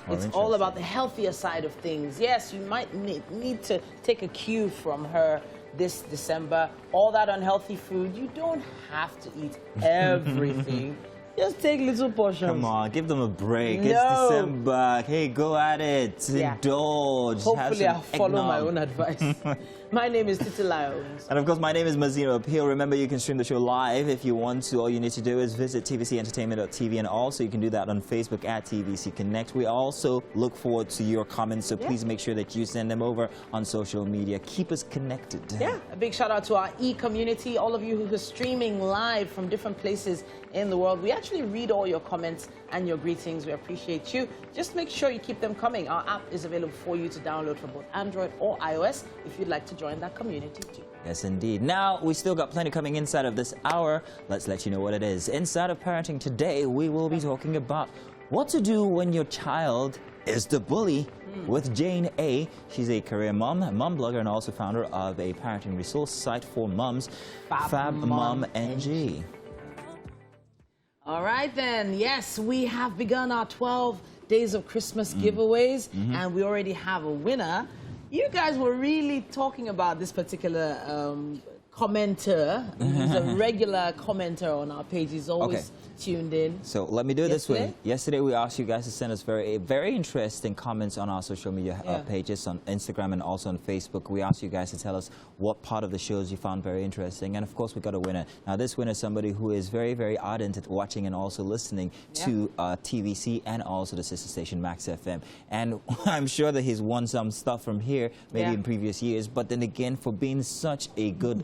It's all about the healthier side of things. Yes, you might need to take a cue from her this December. All that unhealthy food, you don't have to eat everything. Just take little portions. Come on, give them a break. No. It's December. Hey, go at it. Yeah. Indulge. Hopefully have I'll some follow my eggnog. own advice. My name is Titi Lyons. And of course, my name is Mazino Appeal. Remember, you can stream the show live if you want to. All you need to do is visit tvcentertainment.tv, and also you can do that on Facebook at TVC Connect. We also look forward to your comments, so please make sure that you send them over on social media. Keep us connected. Yeah, a big shout out to our e-community, all of you who are streaming live from different places in the world. We actually read all your comments and your greetings. We appreciate you. Just make sure you keep them coming. Our app is available for you to download for both Android or iOS if you'd like to join that community too. Yes, indeed. Now, we still got plenty coming inside of this hour. Let's let you know what it is. Inside of Parenting today, we will be talking about what to do when your child is the bully with Jane A. She's a career mom blogger, and also founder of a parenting resource site for moms, Fab Mom NG. All right, then. Yes, we have begun our 12 Days of Christmas giveaways, and we already have a winner. You guys were really talking about this particular commenter. He's a regular commenter on our page. He's always tuned in. So let me do it this way. Yesterday we asked you guys to send us very interesting comments on our social media pages on Instagram and also on Facebook. We asked you guys to tell us what part of the shows you found very interesting, and of course we got a winner. Now this winner is somebody who is very ardent at watching and also listening to TVC and also the sister station Max FM. And I'm sure that he's won some stuff from here maybe in previous years, but then again, for being such a good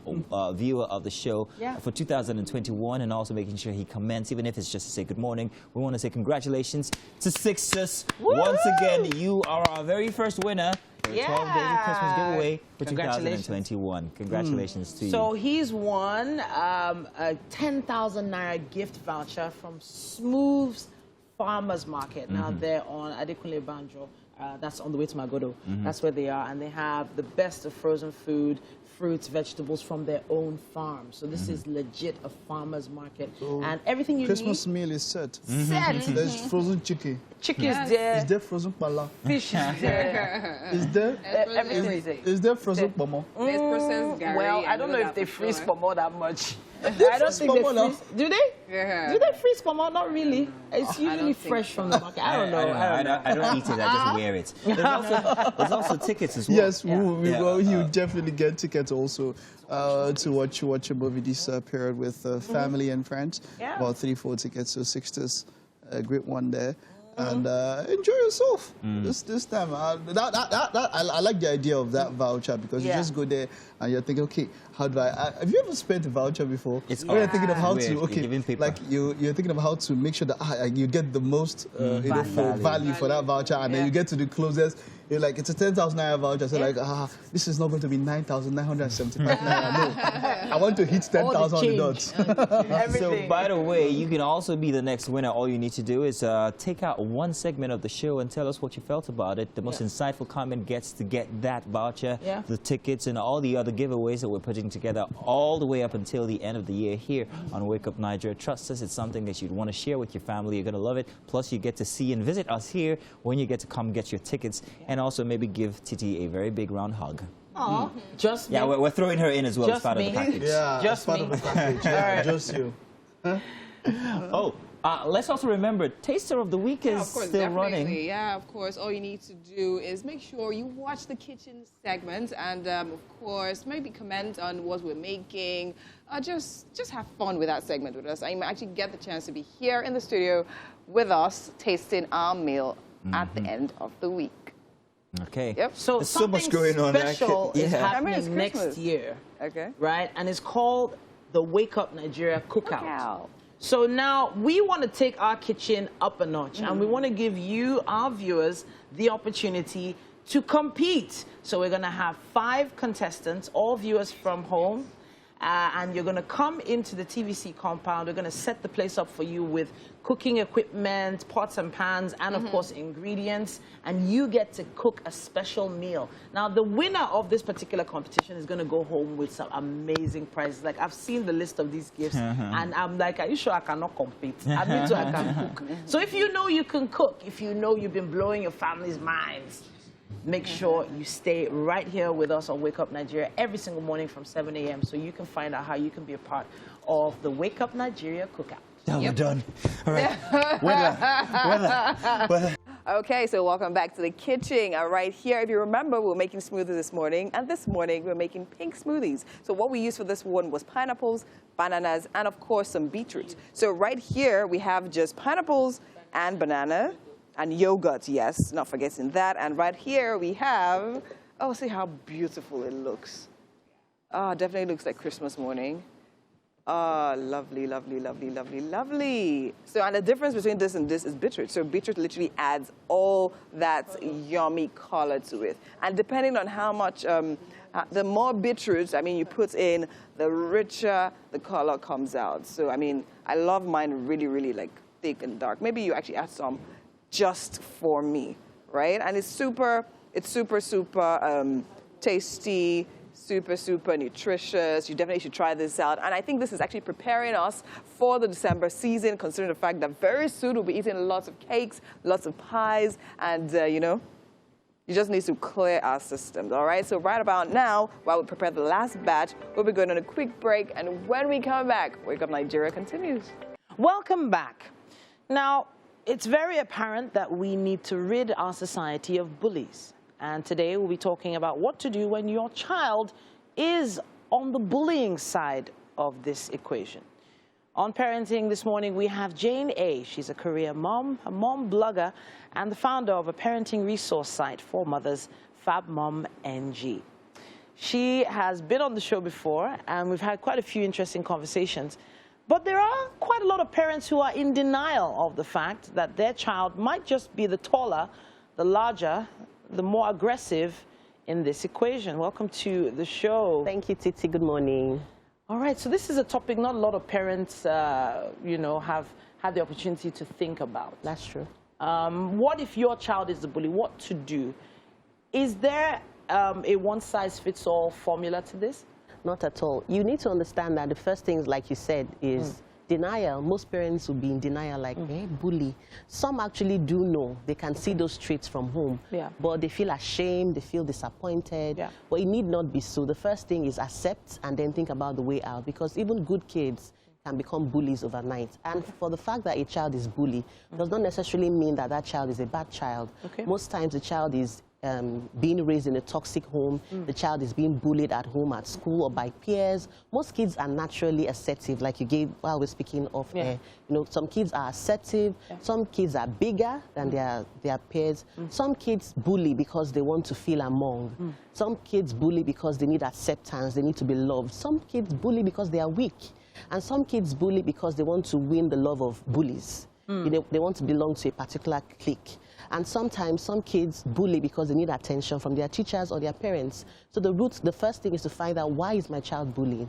viewer of the show for 2021, and also making sure he comments, even if it's just to say good morning, we want to say congratulations to Sixtus. Once again, you are our very first winner for the 12 Days of Christmas giveaway for 2021. Congratulations to you. So he's won a 10,000 Naira gift voucher from Smoothies Farmers Market. Now they're on Adekunle Banjo. That's on the way to Magodo. That's where they are, and they have the best of frozen food, fruits, vegetables from their own farm. So this is legit a farmer's market. And everything you Christmas need... meal is set. There's frozen chicken. Chicken is there. Is there frozen pala? Fish is there. Is there? Everything is there. Is there frozen pomo? There's processed Gary. Well, I don't know if they freeze pomo that much. I don't freeze think they pomo freeze. Do they? Do they freeze pomo? Not really. It's usually fresh from the market. I don't know. I don't eat it, I just wear it. There's also tickets as well. Yes, you definitely get tickets also to watch a movie this period with family and friends. About 3-4 tickets, so Sixtus, a great one there. And enjoy yourself this time. I like the idea of that voucher, because you just go there and you're thinking, okay, how do I have you ever spent a voucher before? It's you're thinking of how weird. to like you're thinking of how to make sure that you get the most value for that voucher, and then you get to the closest. You're like, it's a 10,000 Naira voucher. So like, this is not going to be 9,975 Naira. No, I want to hit 10,000 on the dot. So, by the way, you can also be the next winner. All you need to do is take out one segment of the show and tell us what you felt about it. The most insightful comment gets to get that voucher, the tickets, and all the other giveaways that we're putting together all the way up until the end of the year here on Wake Up Nigeria. Trust us, it's something that you'd want to share with your family. You're going to love it. Plus, you get to see and visit us here when you get to come get your tickets. And also maybe give Titi a very big round hug. Just me. Yeah, we're throwing her in as well as part of the package. Yeah, Just part me. of the package. Yeah, just you. Oh, let's also remember, Taster of the Week is still running. Yeah, of course. All you need to do is make sure you watch the kitchen segment and, of course, maybe comment on what we're making. Just have fun with that segment with us. I might actually get the chance to be here in the studio with us, tasting our meal at the end of the week. Okay. Yep. So there's so much going on. Special is Yeah. happening next year. Okay. Right? And it's called the Wake Up Nigeria Cookout. So now we want to take our kitchen up a notch and we want to give you, our viewers, the opportunity to compete. So we're going to have 5 contestants, all viewers from home. And you're going to come into the TVC compound. We're going to set the place up for you with cooking equipment, pots and pans, and of course ingredients. And you get to cook a special meal. Now, the winner of this particular competition is going to go home with some amazing prizes. Like, I've seen the list of these gifts, and I'm like, are you sure I cannot compete? I mean, so I can cook. So if you know you can cook, if you know you've been blowing your family's minds, make sure you stay right here with us on Wake Up Nigeria every single morning from 7 a.m. so you can find out how you can be a part of the Wake Up Nigeria Cookout. Now we're done. All right. Weather. Okay, so welcome back to the kitchen. Right here, if you remember, we were making smoothies this morning, and this morning we were making pink smoothies. So what we used for this one was pineapples, bananas, and of course some beetroot. So right here we have just pineapples and banana. And yogurt, yes, not forgetting that. And right here we have, oh, see how beautiful it looks. Oh, definitely looks like Christmas morning. Oh, lovely, lovely, lovely, lovely, lovely. So, and the difference between this and this is beetroot. So beetroot literally adds all that yummy color to it. And depending on how much, the more beetroot, I mean, you put in, the richer the color comes out. So, I mean, I love mine really, really like thick and dark. Maybe you actually add some just for me, right? And it's super tasty, super nutritious. You definitely should try this out. And I think this is actually preparing us for the December season, considering the fact that very soon we'll be eating lots of cakes, lots of pies, and you know, you just need to clear our systems, all right? So right about now, while we prepare the last batch, we'll be going on a quick break, and when we come back, Wake Up Nigeria continues. Welcome back. Now, it's very apparent that we need to rid our society of bullies. And today we'll be talking about what to do when your child is on the bullying side of this equation. On Parenting this morning, we have Jane A. She's a career mom, a mom blogger, and the founder of a parenting resource site for mothers, FabMom NG. She has been on the show before, and we've had quite a few interesting conversations. But there are quite a lot of parents who are in denial of the fact that their child might just be the taller, the larger, the more aggressive in this equation. Welcome to the show. Thank you, Titi. Good morning. All right, so this is a topic not a lot of parents, you know, have had the opportunity to think about. That's true. What if your child is the bully? What to do? Is there a one-size-fits-all formula to this? Not at all. You need to understand that the first thing, like you said, is denial. Most parents will be in denial, like, bully. Some actually do know. They can see those traits from home. Yeah. But they feel ashamed, they feel disappointed. Yeah. But it need not be so. The first thing is accept and then think about the way out. Because even good kids can become bullies overnight. And for the fact that a child is bullied does not necessarily mean that that child is a bad child. Okay. Most times the child is being raised in a toxic home, the child is being bullied at home, at school, or by peers. Most kids are naturally assertive, like you gave while we're speaking of, you know, some kids are assertive, some kids are bigger than their peers, some kids bully because they want to feel among, some kids bully because they need acceptance, they need to be loved, some kids bully because they are weak, and some kids bully because they want to win the love of bullies. You know, they want to belong to a particular clique. And sometimes some kids bully because they need attention from their teachers or their parents. So the first thing is to find out, why is my child bullying?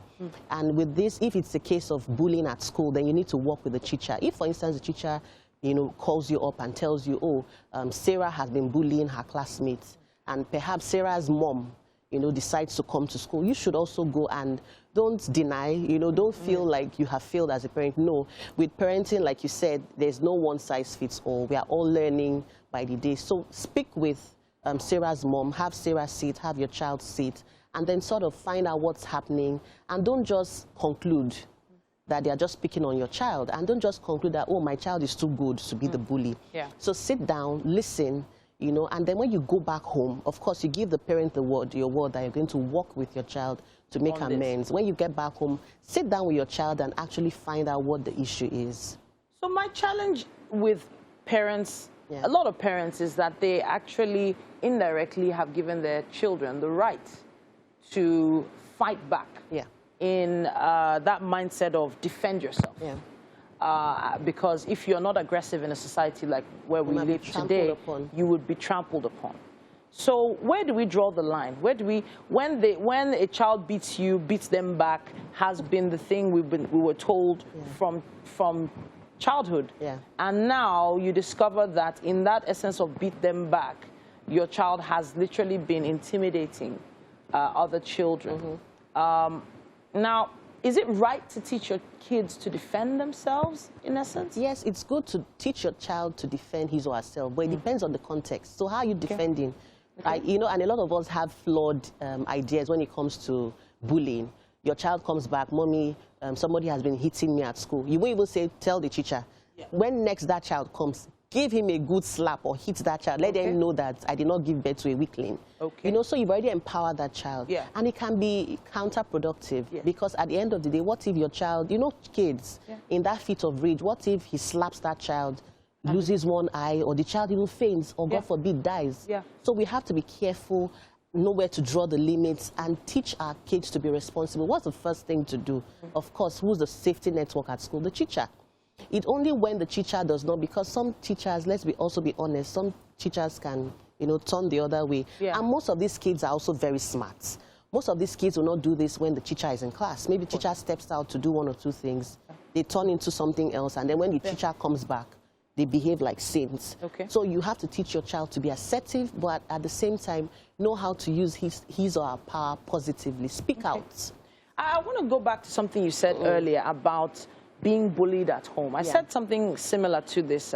And with this, if it's a case of bullying at school, then you need to work with the teacher. If, for instance, the teacher, you know, calls you up and tells you, oh, Sarah has been bullying her classmates, and perhaps Sarah's mom, you know, decides to come to school, you should also go and don't deny, you know, don't feel like you have failed as a parent. No, with parenting, like you said, there's no one size fits all. We are all learning by the day. So speak with Sarah's mom, have Sarah sit, have your child sit, and then sort of find out what's happening, and don't just conclude. that they are just picking on your child, and don't just conclude that, oh, my child is too good to be the bully. Yeah. So sit down, listen, you know, and then when you go back home, of course, you give the parent the word, your word that you're going to work with your child to make amends. When you get back home, sit down with your child and actually find out what the issue is. So my challenge with parents, a lot of parents, is that they actually indirectly have given their children the right to fight back in that mindset of defend yourself. Because if you're not aggressive in a society like where we live today, you would be trampled upon. So where do we draw the line? Where do we, when a child beats you, beats them back, has been the thing we were told from childhood. And now you discover that in that essence of beat them back, your child has literally been intimidating other children. Now, is it right to teach your kids to defend themselves, in essence? Yes, it's good to teach your child to defend his or herself, but it depends on the context. So how are you defending? You know, and a lot of us have flawed ideas when it comes to bullying. Your child comes back, mommy, somebody has been hitting me at school. You won't even say, tell the teacher. When next that child comes, give him a good slap or hit that child. Let them know that I did not give birth to a weakling. You know, so you've already empowered that child. And it can be counterproductive because at the end of the day, what if your child, you know, kids, in that fit of rage, what if he slaps that child, loses one eye, or the child even faints, or God forbid, dies? So we have to be careful, know where to draw the limits, and teach our kids to be responsible. What's the first thing to do? Of course, who's the safety network at school? The teacher. It only when the teacher does not, because some teachers, let's also be honest, some teachers can, you know, turn the other way. And most of these kids are also very smart. Most of these kids will not do this when the teacher is in class. Maybe the teacher steps out to do one or two things. They turn into something else, and then when the teacher comes back, they behave like saints. So you have to teach your child to be assertive, but at the same time, know how to use his or her power positively. Speak out. I want to go back to something you said earlier about being bullied at home. I said something similar to this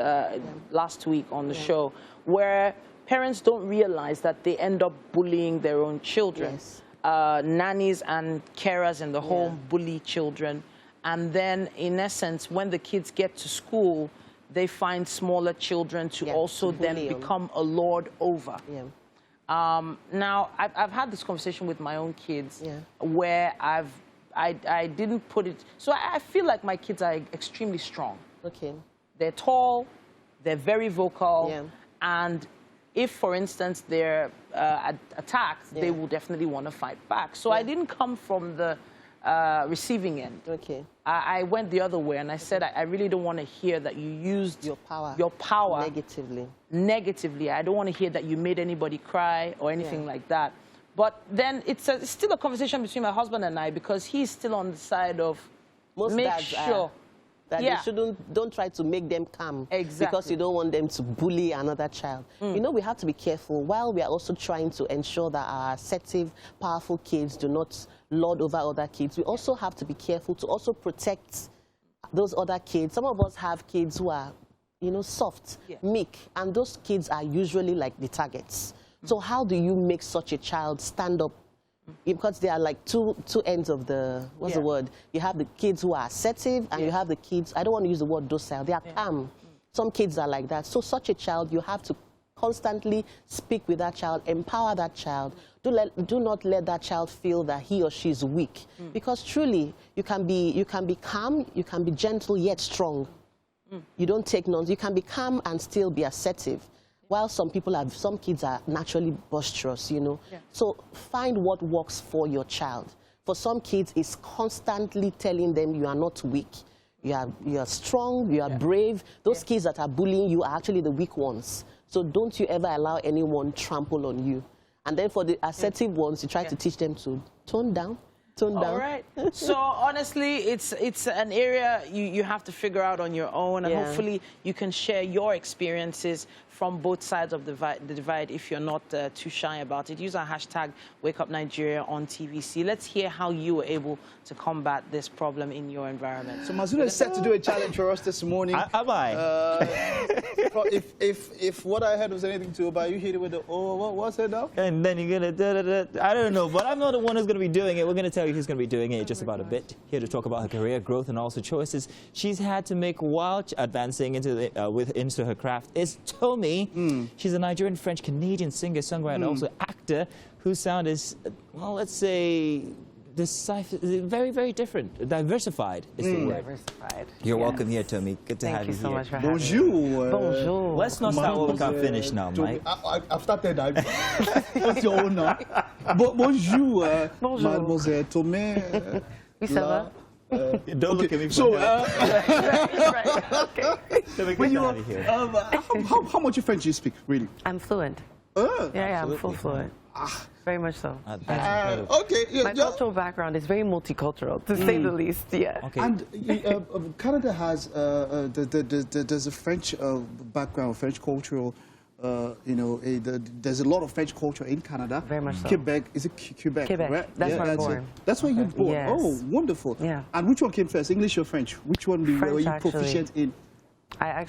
last week on the show, where parents don't realize that they end up bullying their own children. Nannies and carers in the home bully children. And then, in essence, when the kids get to school, they find smaller children to also then become a lord over. Now, I've had this conversation with my own kids where I didn't put it... So I feel like my kids are extremely strong. They're tall, they're very vocal, and if, for instance, they're attacked, they will definitely want to fight back. So I didn't come from the receiving end. I went the other way, and I said, I really don't want to hear that you used your power negatively. I don't want to hear that you made anybody cry or anything like that. But then it's still a conversation between my husband and I, because he's still on the side of make sure that they don't try to make them calm because you don't want them to bully another child. You know, we have to be careful while we are also trying to ensure that our assertive, powerful kids do not lord over other kids. We also have to be careful to also protect those other kids. Some of us have kids who are, you know, soft, meek, and those kids are usually like the targets. So how do you make such a child stand up? Because they are like two ends of the, what's the word? You have the kids who are assertive, and you have the kids, I don't want to use the word docile, they are calm. Some kids are like that. So such a child, you have to constantly speak with that child, empower that child. Do not let that child feel that he or she is weak. Because truly, you can be calm, you can be gentle yet strong. You don't take nonsense. You can be calm and still be assertive. While some kids are naturally boisterous, you know. So find what works for your child. For some kids, it's constantly telling them you are not weak, you are strong, you are brave. Those kids that are bullying you are actually the weak ones. So don't you ever allow anyone trample on you. And then for the assertive ones, you try to teach them to tone down. All right. So honestly, it's an area you have to figure out on your own, and hopefully you can share your experiences from both sides of the divide if you're not too shy about it. Use our hashtag WakeUpNigeria on TVC. Let's hear how you were able to combat this problem in your environment. So Mazuna is set to do a challenge for us this morning. Am I? If what I heard was anything to about, you hit it with the, oh, what's it now? And then you're going to, I don't know, but I'm not the one who's going to be doing it. We're going to tell you who's going to be doing it in just about a bit. Here to talk about her career growth and also choices she's had to make while advancing into into her craft is Töme. She's a Nigerian, French, Canadian singer, songwriter, and also actor whose sound is, well, let's say, very, very different. Diversified is the word. Diversified. You're welcome here, Töme. Good to have you Thank you so here. much for having me. Bonjour. Bonjour. Let's not start what we can't finish now, Mike. I've started. What's your own now? Bonjour, Bonjour. Mademoiselle Töme. Oui, ça va? Don't look at me. So, Töme, when get you out of here. how much French do you speak, really? I'm fluent. Yeah, I'm full fluent. Very much so. That's incredible. Okay. My cultural background is very multicultural, to say the least. Yeah. Okay. And Canada has there's a French background, French cultural. There's a lot of French culture in Canada. Very much so. Quebec, is it Quebec? Quebec. Right? That's where I'm born. It. That's where you're born. Yes. Oh, wonderful. Yeah. And which one came first, English or French? Which one were you French, proficient in? I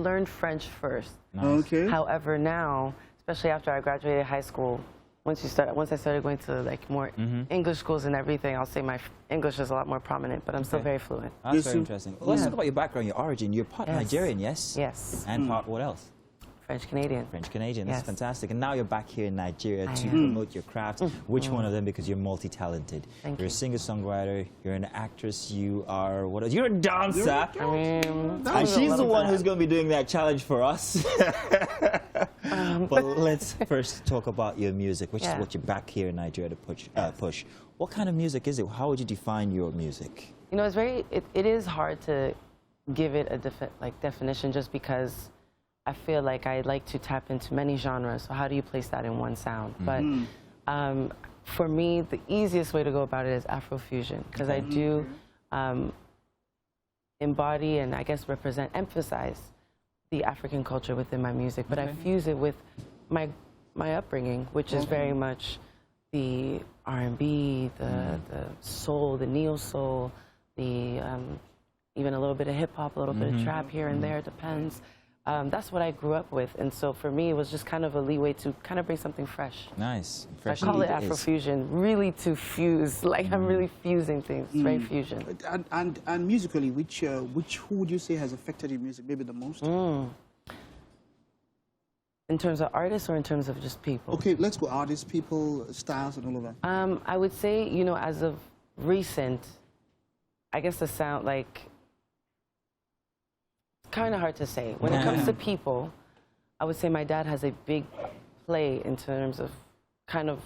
learned French first. Nice. Okay. However, now, especially after I graduated high school, once I started going to like more English schools and everything, I'll say my English is a lot more prominent, but I'm still very fluent. That's Yes, very sir. interesting. Let's talk about your background, your origin. You're part Yes. Nigerian, yes? Yes. And part what else? French Canadian. French Canadian. That's Yes. fantastic. And now you're back here in Nigeria I to am. promote your craft. Which one of them? Because you're multi-talented. Thank You're you. a singer-songwriter. You're an actress. You are what else? You're a dancer. And she's the one who's going to be doing that challenge for us. But let's first talk about your music, which is what you're back here in Nigeria to push. What kind of music is it? How would you define your music? You know, it is hard to give it a definition just because I feel like I like to tap into many genres. So how do you place that in one sound? But for me, the easiest way to go about it is Afrofusion, because I do embody and I guess emphasize the African culture within my music, but I fuse it with my upbringing, which is very much the R&B, the soul, the neo soul, even a little bit of hip hop, a little bit of trap here and there. It depends. That's what I grew up with, and so for me, it was just kind of a leeway to kind of bring something fresh. Nice. So I call it Afrofusion, really to fuse. Like I'm really fusing things. It's very fusion. And musically, who would you say has affected your music maybe the most? In terms of artists or in terms of just people? Okay, let's go artists, people, styles, and all of that. I would say, you know, as of recent, I guess the sound, like, kind of hard to say. When it comes to people, I would say my dad has a big play in terms of kind of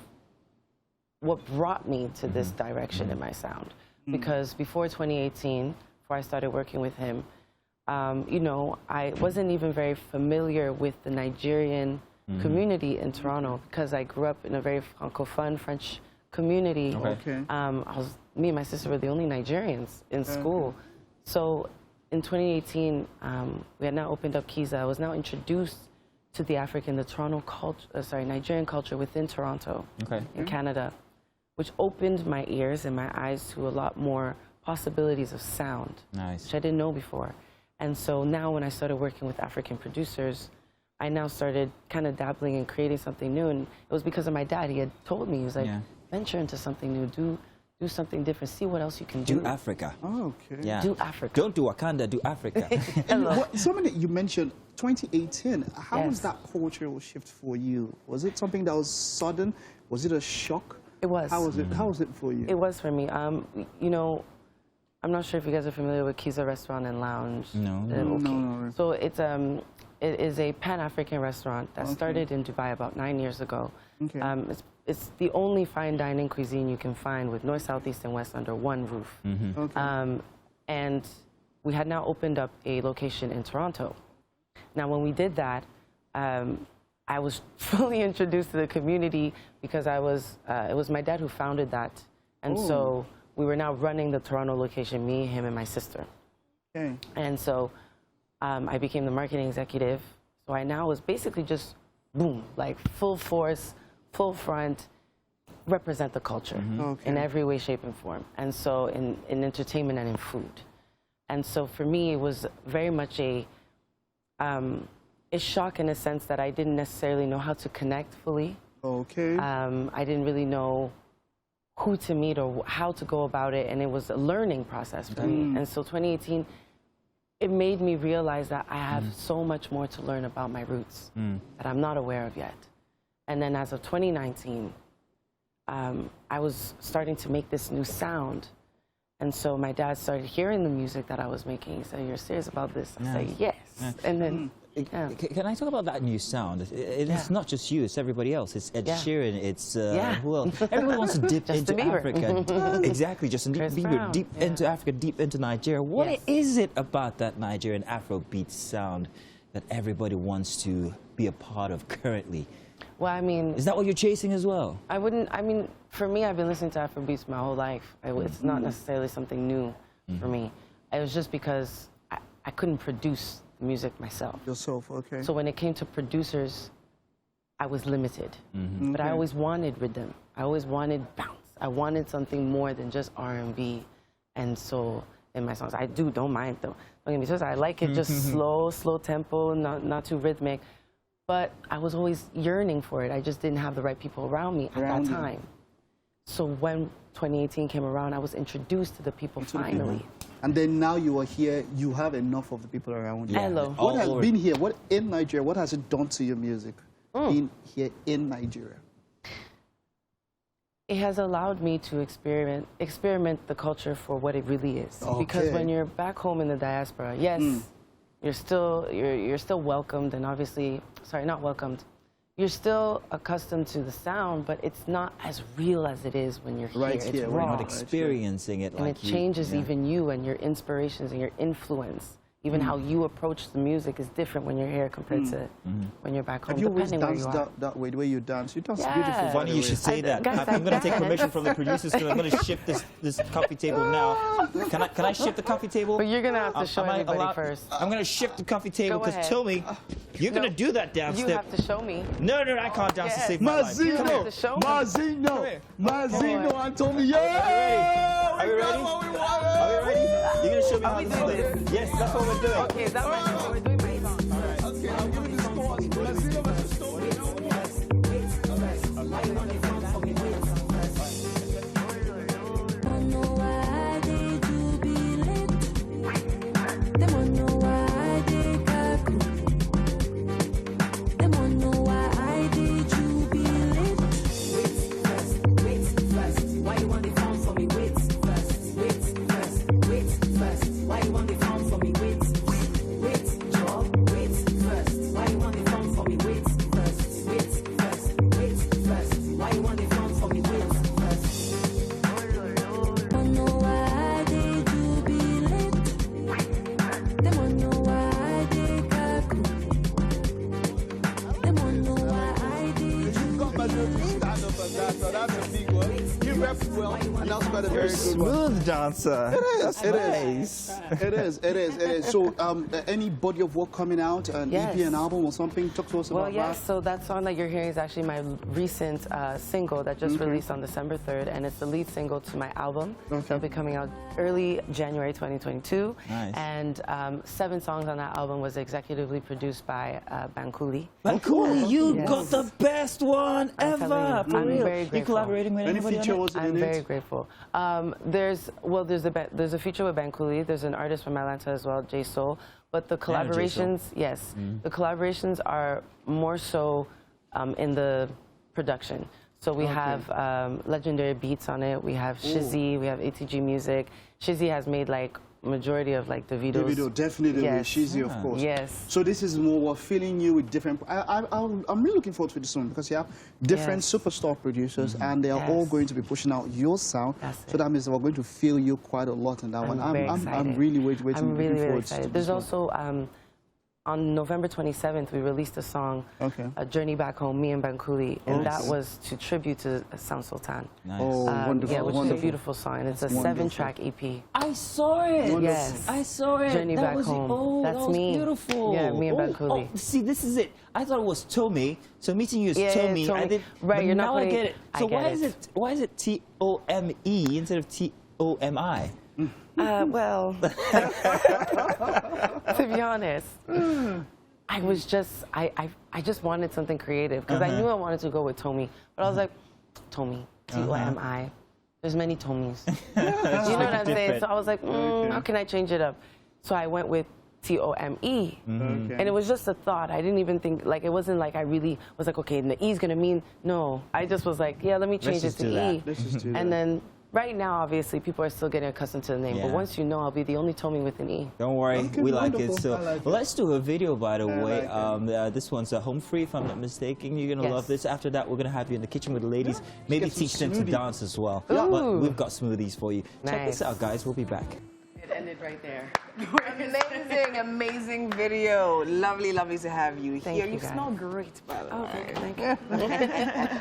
what brought me to this direction in my sound. Because before 2018, before I started working with him, you know, I wasn't even very familiar with the Nigerian community in Toronto because I grew up in a very francophone French community. Me and my sister were the only Nigerians in school. So in 2018, we had now opened up Kiza. I was now introduced to the Nigerian culture within Toronto, in Canada, which opened my ears and my eyes to a lot more possibilities of sound, which I didn't know before. And so now when I started working with African producers, I now started kind of dabbling and creating something new. And it was because of my dad. He had told me, he was like, venture into something new, do something different, see what else you can do. Do Africa. Oh, okay. Yeah. Do Africa. Don't do Wakanda, do Africa. Something that you mentioned, 2018, how was that cultural shift for you? Was it something that was sudden? Was it a shock? It was. How was it? How was it for you? It was for me. You know, I'm not sure if you guys are familiar with Kiza Restaurant and Lounge. No. No. So it is a Pan-African restaurant that started in Dubai about 9 years ago. Okay. It's the only fine dining cuisine you can find with North, South, East, and West under one roof. Okay. And we had now opened up a location in Toronto. Now, when we did that, I was fully introduced to the community because it was my dad who founded that. And so we were now running the Toronto location, me, him, and my sister. Okay. And so I became the marketing executive. So I now was basically just, boom, like full force, full front, represent the culture in every way, shape, and form. And so in entertainment and in food. And so for me, it was very much a shock in a sense that I didn't necessarily know how to connect fully. Okay. I didn't really know who to meet or how to go about it, and it was a learning process for me. And so 2018, it made me realize that I have so much more to learn about my roots that I'm not aware of yet. And then as of 2019, I was starting to make this new sound. And so my dad started hearing the music that I was making. He said, "You're serious about this?" I said, "Yes." And then, Can I talk about that new sound? It's not just you, it's everybody else. It's Ed Sheeran, it's who else? Everyone wants to dip into Africa. Exactly, Justin Bieber, deep into Africa, deep into Nigeria. What is it about that Nigerian Afrobeat sound that everybody wants to be a part of currently? Well, I mean... Is that what you're chasing as well? I mean, for me, I've been listening to Afrobeats my whole life. It's not necessarily something new for me. It was just because I couldn't produce the music myself. Yourself, okay. So when it came to producers, I was limited. But I always wanted rhythm. I always wanted bounce. I wanted something more than just R&B and soul in my songs. I don't mind though. Don't get me twisted. I like it just slow tempo, not too rhythmic. But I was always yearning for it. I just didn't have the right people around me at that time. So when 2018 came around, I was introduced to the people finally. And then now you are here, you have enough of the people around you. Hello. What has been here, in Nigeria, what has it done to your music being here in Nigeria? It has allowed me to experiment the culture for what it really is. Because when you're back home in the diaspora, yes, you're still welcomed, and obviously, sorry, not welcomed. You're still accustomed to the sound, but it's not as real as it is when you're here. It's raw. We're not experiencing it and like it changes even you and your inspirations and your influence. Even how you approach the music is different when you're here compared to when you're back home. Have you always danced that way, the way you dance? You dance beautiful. Funny you should say that. I'm going to take permission from the producers because I'm going to shift this coffee table now. Can I shift the coffee table? But you're going to have to show everybody first. I'm going to shift the coffee table because Töme, you're going to do that dance step. You have to show me. No, I can't dance to save my life. Mazzino, and Töme, Are we ready? Are we ready? You're going to show me how to do it. Yes, that's what we're doing. Okay, is that my we're doing my song? Okay, I'll give you the scores. Mazzino versus Töme. Smooth dancer. It is. So, any body of work coming out, an EP, an album or something? Talk to us about that. Well, yes. So that song that you're hearing is actually my recent single that just released on December 3rd, and it's the lead single to my album. It'll be coming out early January 2022. Nice. And 7 songs on that album was executively produced by Bankuli. Bankuli, you got the best one ever. I'm very grateful. You collaborating with anybody on it? I'm very grateful. There's a feature with Bankuli. There's an artist from Atlanta as well, J Soul. But the collaborations, the collaborations are more so in the production. So we have legendary beats on it. We have Shizzy. We have ATG Music. Shizzy has made like majority of like Davido's. Davido, definitely with Shizzy, of course. Yes. So this is more we're filling you with different. I'm really looking forward to this one because you have different superstar producers and they are all going to be pushing out your sound. So that means that we're going to feel you quite a lot in that one. I'm really waiting. I'm really forward excited. to There's this also on November 27th, we released a song, A Journey Back Home, me and Bankuli, and that was to tribute to Sound Sultan. Nice. Oh, wonderful. Yeah, which is a beautiful song, and it's a 7-track EP. I saw it. Yes. I saw it. Journey Back Home. That's That's me. Beautiful. Yeah, me and Bankuli. See, this is it. I thought it was Töme. So meeting you is Töme. Töme. I did, right, but you're now not I get it. So why is it Tome instead of Tomi? Well, to be honest, I was just, I just wanted something creative because I knew I wanted to go with Töme, but I was like, Töme, Tomi, There's many Tomes. You know what I'm saying? So I was like, how can I change it up? So I went with T-O-M-E. And it was just a thought. I didn't even think, like, it wasn't like I really was like, okay, and the E's gonna mean, no. I just was like, yeah, let me change it to E. And then right now, obviously, people are still getting accustomed to the name. But once you know, I'll be the only Tome with an E. Don't worry, we like it still. Like Let's do a video, by the way. This one's home free, if I'm not mistaken. You're going to love this. After that, we're going to have you in the kitchen with the ladies. Maybe teach them to dance as well. But we've got smoothies for you. Check this out, guys. We'll be back. It ended right there. Amazing, amazing video. Lovely, lovely to have you here. You smell great, by the way. Thank you.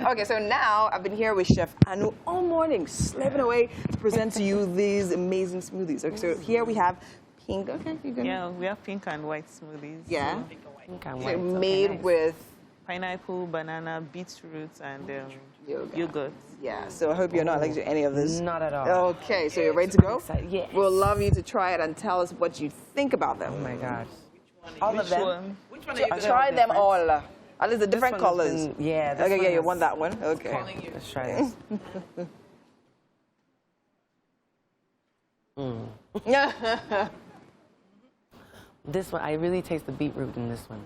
Okay, so now I've been here with Chef Anu all morning, slaving away to present to you these amazing smoothies. Okay, so here we have pink. Okay, you good? Yeah, we have pink and white smoothies. Yeah. Pink and So white. made with Pineapple, banana, beetroot, and yogurt. Yeah, so I hope you're not allergic to any of this. Not at all. Okay, so you're ready to go? Yes. We'll love you to try it and tell us what you think about them. Oh my gosh. All of them? One? Which one are you Try them all. At least the different colors. Yeah. Okay, yeah, you want that one? Okay. Let's try this. This one, I really taste the beetroot in this one.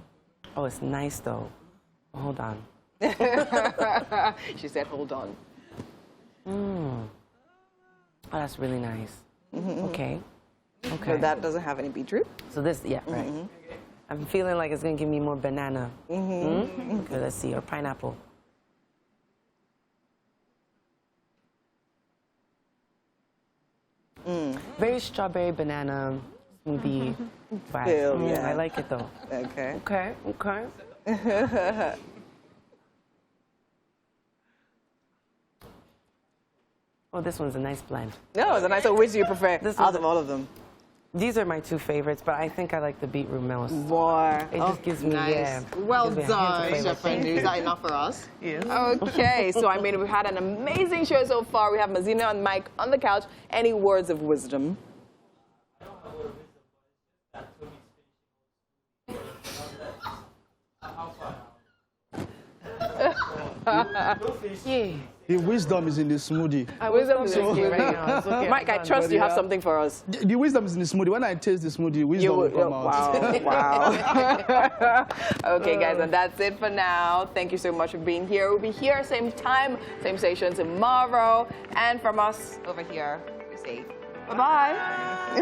Oh, it's nice though. Hold on. She said, hold on. Oh, that's really nice. Okay. Okay. So that doesn't have any beetroot? So this, yeah, right. I'm feeling like it's gonna give me more banana. Okay, let's see, or pineapple. Very strawberry banana smoothie vibe. Yeah. I like it though. Okay. Okay, okay. Oh, this one's a nice blend. No, it's a nice. So which do you prefer out of all of them? These are my two favorites, but I think I like the beetroot most. More. It just gives me, nice. Well done, Chef Anu. Is that enough for us? Yes. Okay, so I mean, we've had an amazing show so far. We have Mazina and Mike on the couch. Any words of wisdom? The wisdom is in the smoothie. Wisdom is right now. Okay, Mike, I trust you have something for us. The wisdom is in the smoothie. When I taste the smoothie, wisdom will come out. Wow. Okay, guys, and that's it for now. Thank you so much for being here. We'll be here same time, same station tomorrow. And from us over here, we say bye-bye.